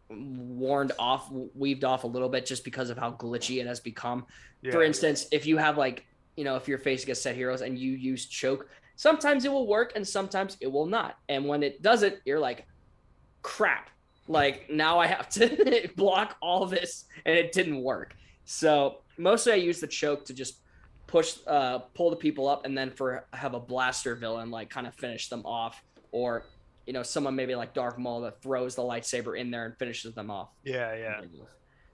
weaved off a little bit just because of how glitchy it has become. Yeah. For instance, if you have like, if you're facing a set heroes and you use choke, sometimes it will work and sometimes it will not. And when it doesn't, you're like, crap. Like now I have to block all this and it didn't work. So mostly I use the choke to just pull the people up, and then have a blaster villain like kind of finish them off, or someone maybe like Darth Maul that throws the lightsaber in there and finishes them off. Yeah.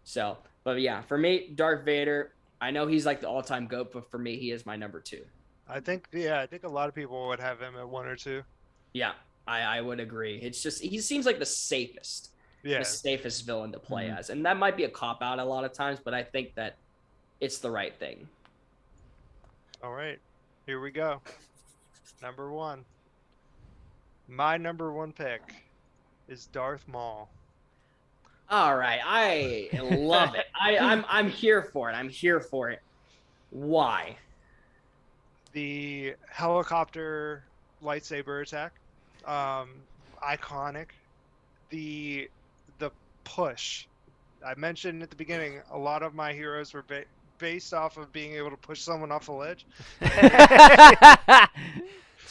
So, but yeah, for me, Darth Vader. I know he's like the all-time GOAT, but for me, he is my number 2. I think a lot of people would have him at 1 or 2. Yeah, I would agree. It's just he seems like the safest villain to play as, and that might be a cop out a lot of times, but I think that it's the right thing. All right, here we go. Number 1. My number 1 pick is Darth Maul. All right, I love it. I'm here for it. I'm here for it. Why? The helicopter lightsaber attack, iconic. The push. I mentioned at the beginning, a lot of my heroes were based off of being able to push someone off a ledge.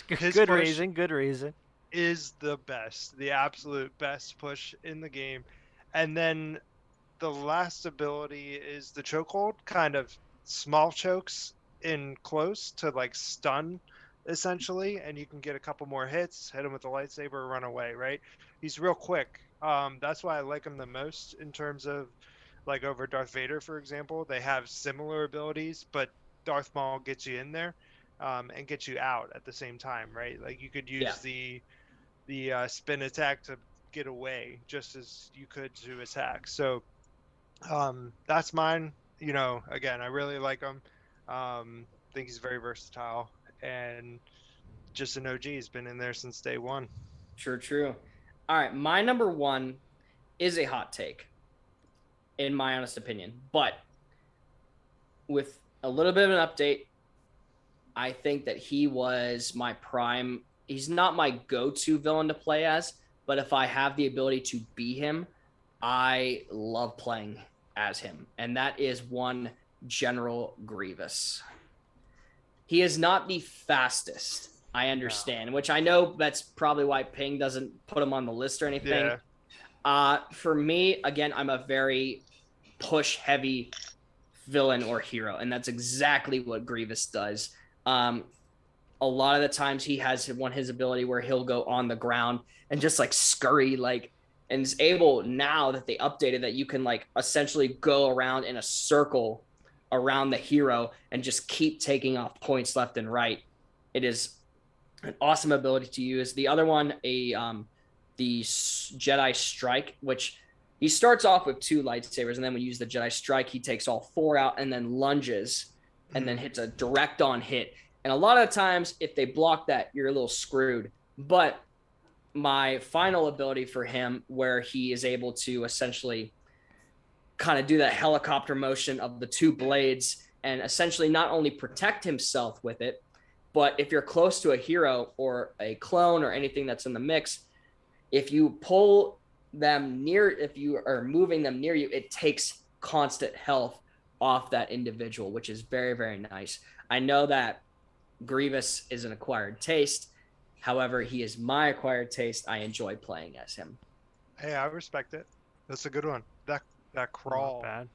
Good reason. Is the best, the absolute best push in the game. And then the last ability is the chokehold, kind of small chokes in close to like stun essentially, and you can get a couple more hits, hit him with the lightsaber, run away, right? He's real quick. That's why I like him the most in terms of like over Darth Vader, for example. They have similar abilities, but Darth Maul gets you in there and gets you out at the same time, right? Like you could use the spin attack to get away just as you could to attack. So that's mine. Again, I really like him. Think he's very versatile and just an OG. He's been in there since day 1. True. All right, my number 1 is a hot take, in my honest opinion, but with a little bit of an update, I think that he was my prime. He's not my go-to villain to play as, but if I have the ability to be him, I love playing as him, and that is one General Grievous. He is not the fastest, I understand, which I know that's probably why Ping doesn't put him on the list or anything. Yeah. For me, again, I'm a very push-heavy villain or hero, and that's exactly what Grievous does. A lot of the times he has his ability where he'll go on the ground and just like scurry, and is able, now that they updated that, you can like essentially go around in a circle around the hero and just keep taking off points left and right. It is an awesome ability to use. The other one, the Jedi Strike, which he starts off with 2 lightsabers, and then when you use the Jedi Strike, he takes all 4 out and then lunges and then hits a direct on hit. And a lot of times, if they block that, you're a little screwed. But my final ability for him, where he is able to essentially kind of do that helicopter motion of the 2 blades and essentially not only protect himself with it, but if you're close to a hero or a clone or anything that's in the mix, if you pull them near, if you are moving them near you, it takes constant health off that individual, which is very, very nice. I know that Grievous is an acquired taste. However, he is my acquired taste. I enjoy playing as him. Hey, I respect it. That's a good one. That crawl. Not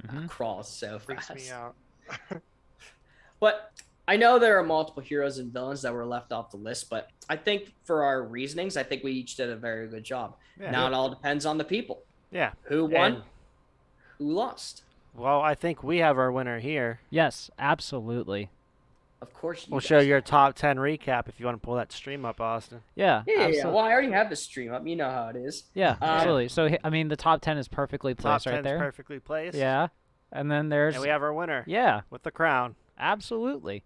bad. Crawls so Freaks fast. me out. But I know there are multiple heroes and villains that were left off the list, but I think for our reasonings, I think we each did a very good job. Yeah. Now it all depends on the people. Yeah. Who won? And- Who lost? Well, I think we have our winner here. Yes, absolutely. Of course, We'll show your top 10 recap if you want to pull that stream up, Austin. Yeah. Yeah. absolutely. Well, I already have the stream up. You know how it is. Yeah, absolutely. So I mean, the top 10 is perfectly Top placed right 10's there. perfectly placed. Yeah, and then there's And we have our winner. yeah, With the crown. absolutely.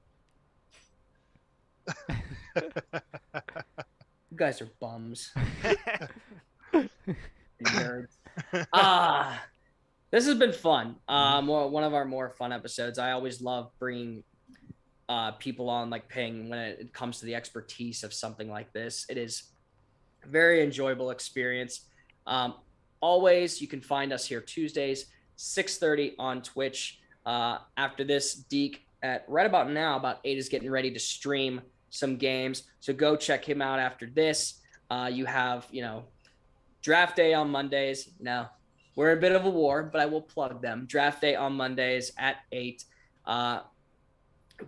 You guys are bums. Nerds. This has been fun. One of our more fun episodes. I always love bringing people on like Ping when it comes to the expertise of something like this. It is a very enjoyable experience. Always, you can find us here Tuesdays, 6:30 on Twitch. After this, Deke at right about now, about 8 is getting ready to stream some games. So go check him out after this. You have, draft day on Mondays. No, we're in a bit of a war, but I will plug them. Draft day on Mondays at 8.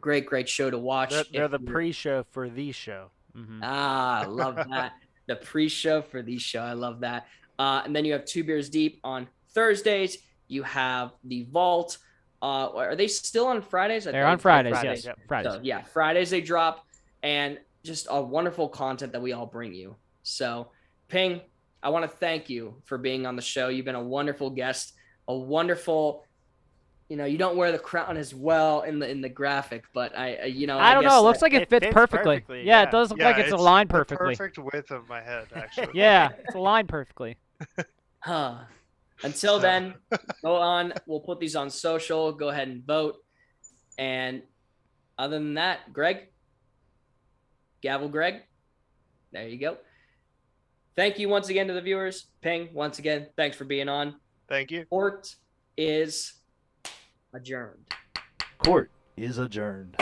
Great show to watch. They're the pre-show for the show. Mm-hmm. I love that. The pre-show for the show. I love that. And then you have Two Beers Deep on Thursdays. You have the Vault. Are they still on Fridays? They're on Fridays, yes. Yep. Fridays. So, yeah, Fridays they drop, and just a wonderful content that we all bring you. So, Ping, I want to thank you for being on the show. You've been a wonderful guest, a wonderful. You don't wear the crown as well in the graphic, but I don't know. It looks like it fits perfectly. Yeah, it does look like it's aligned perfectly. The perfect width of my head, actually. Yeah, it's aligned perfectly. Until then, go on. We'll put these on social. Go ahead and vote. And other than that, Greg, gavel Greg. There you go. Thank you once again to the viewers. Ping, once again, thanks for being on. Thank you. Court is adjourned. Court is adjourned.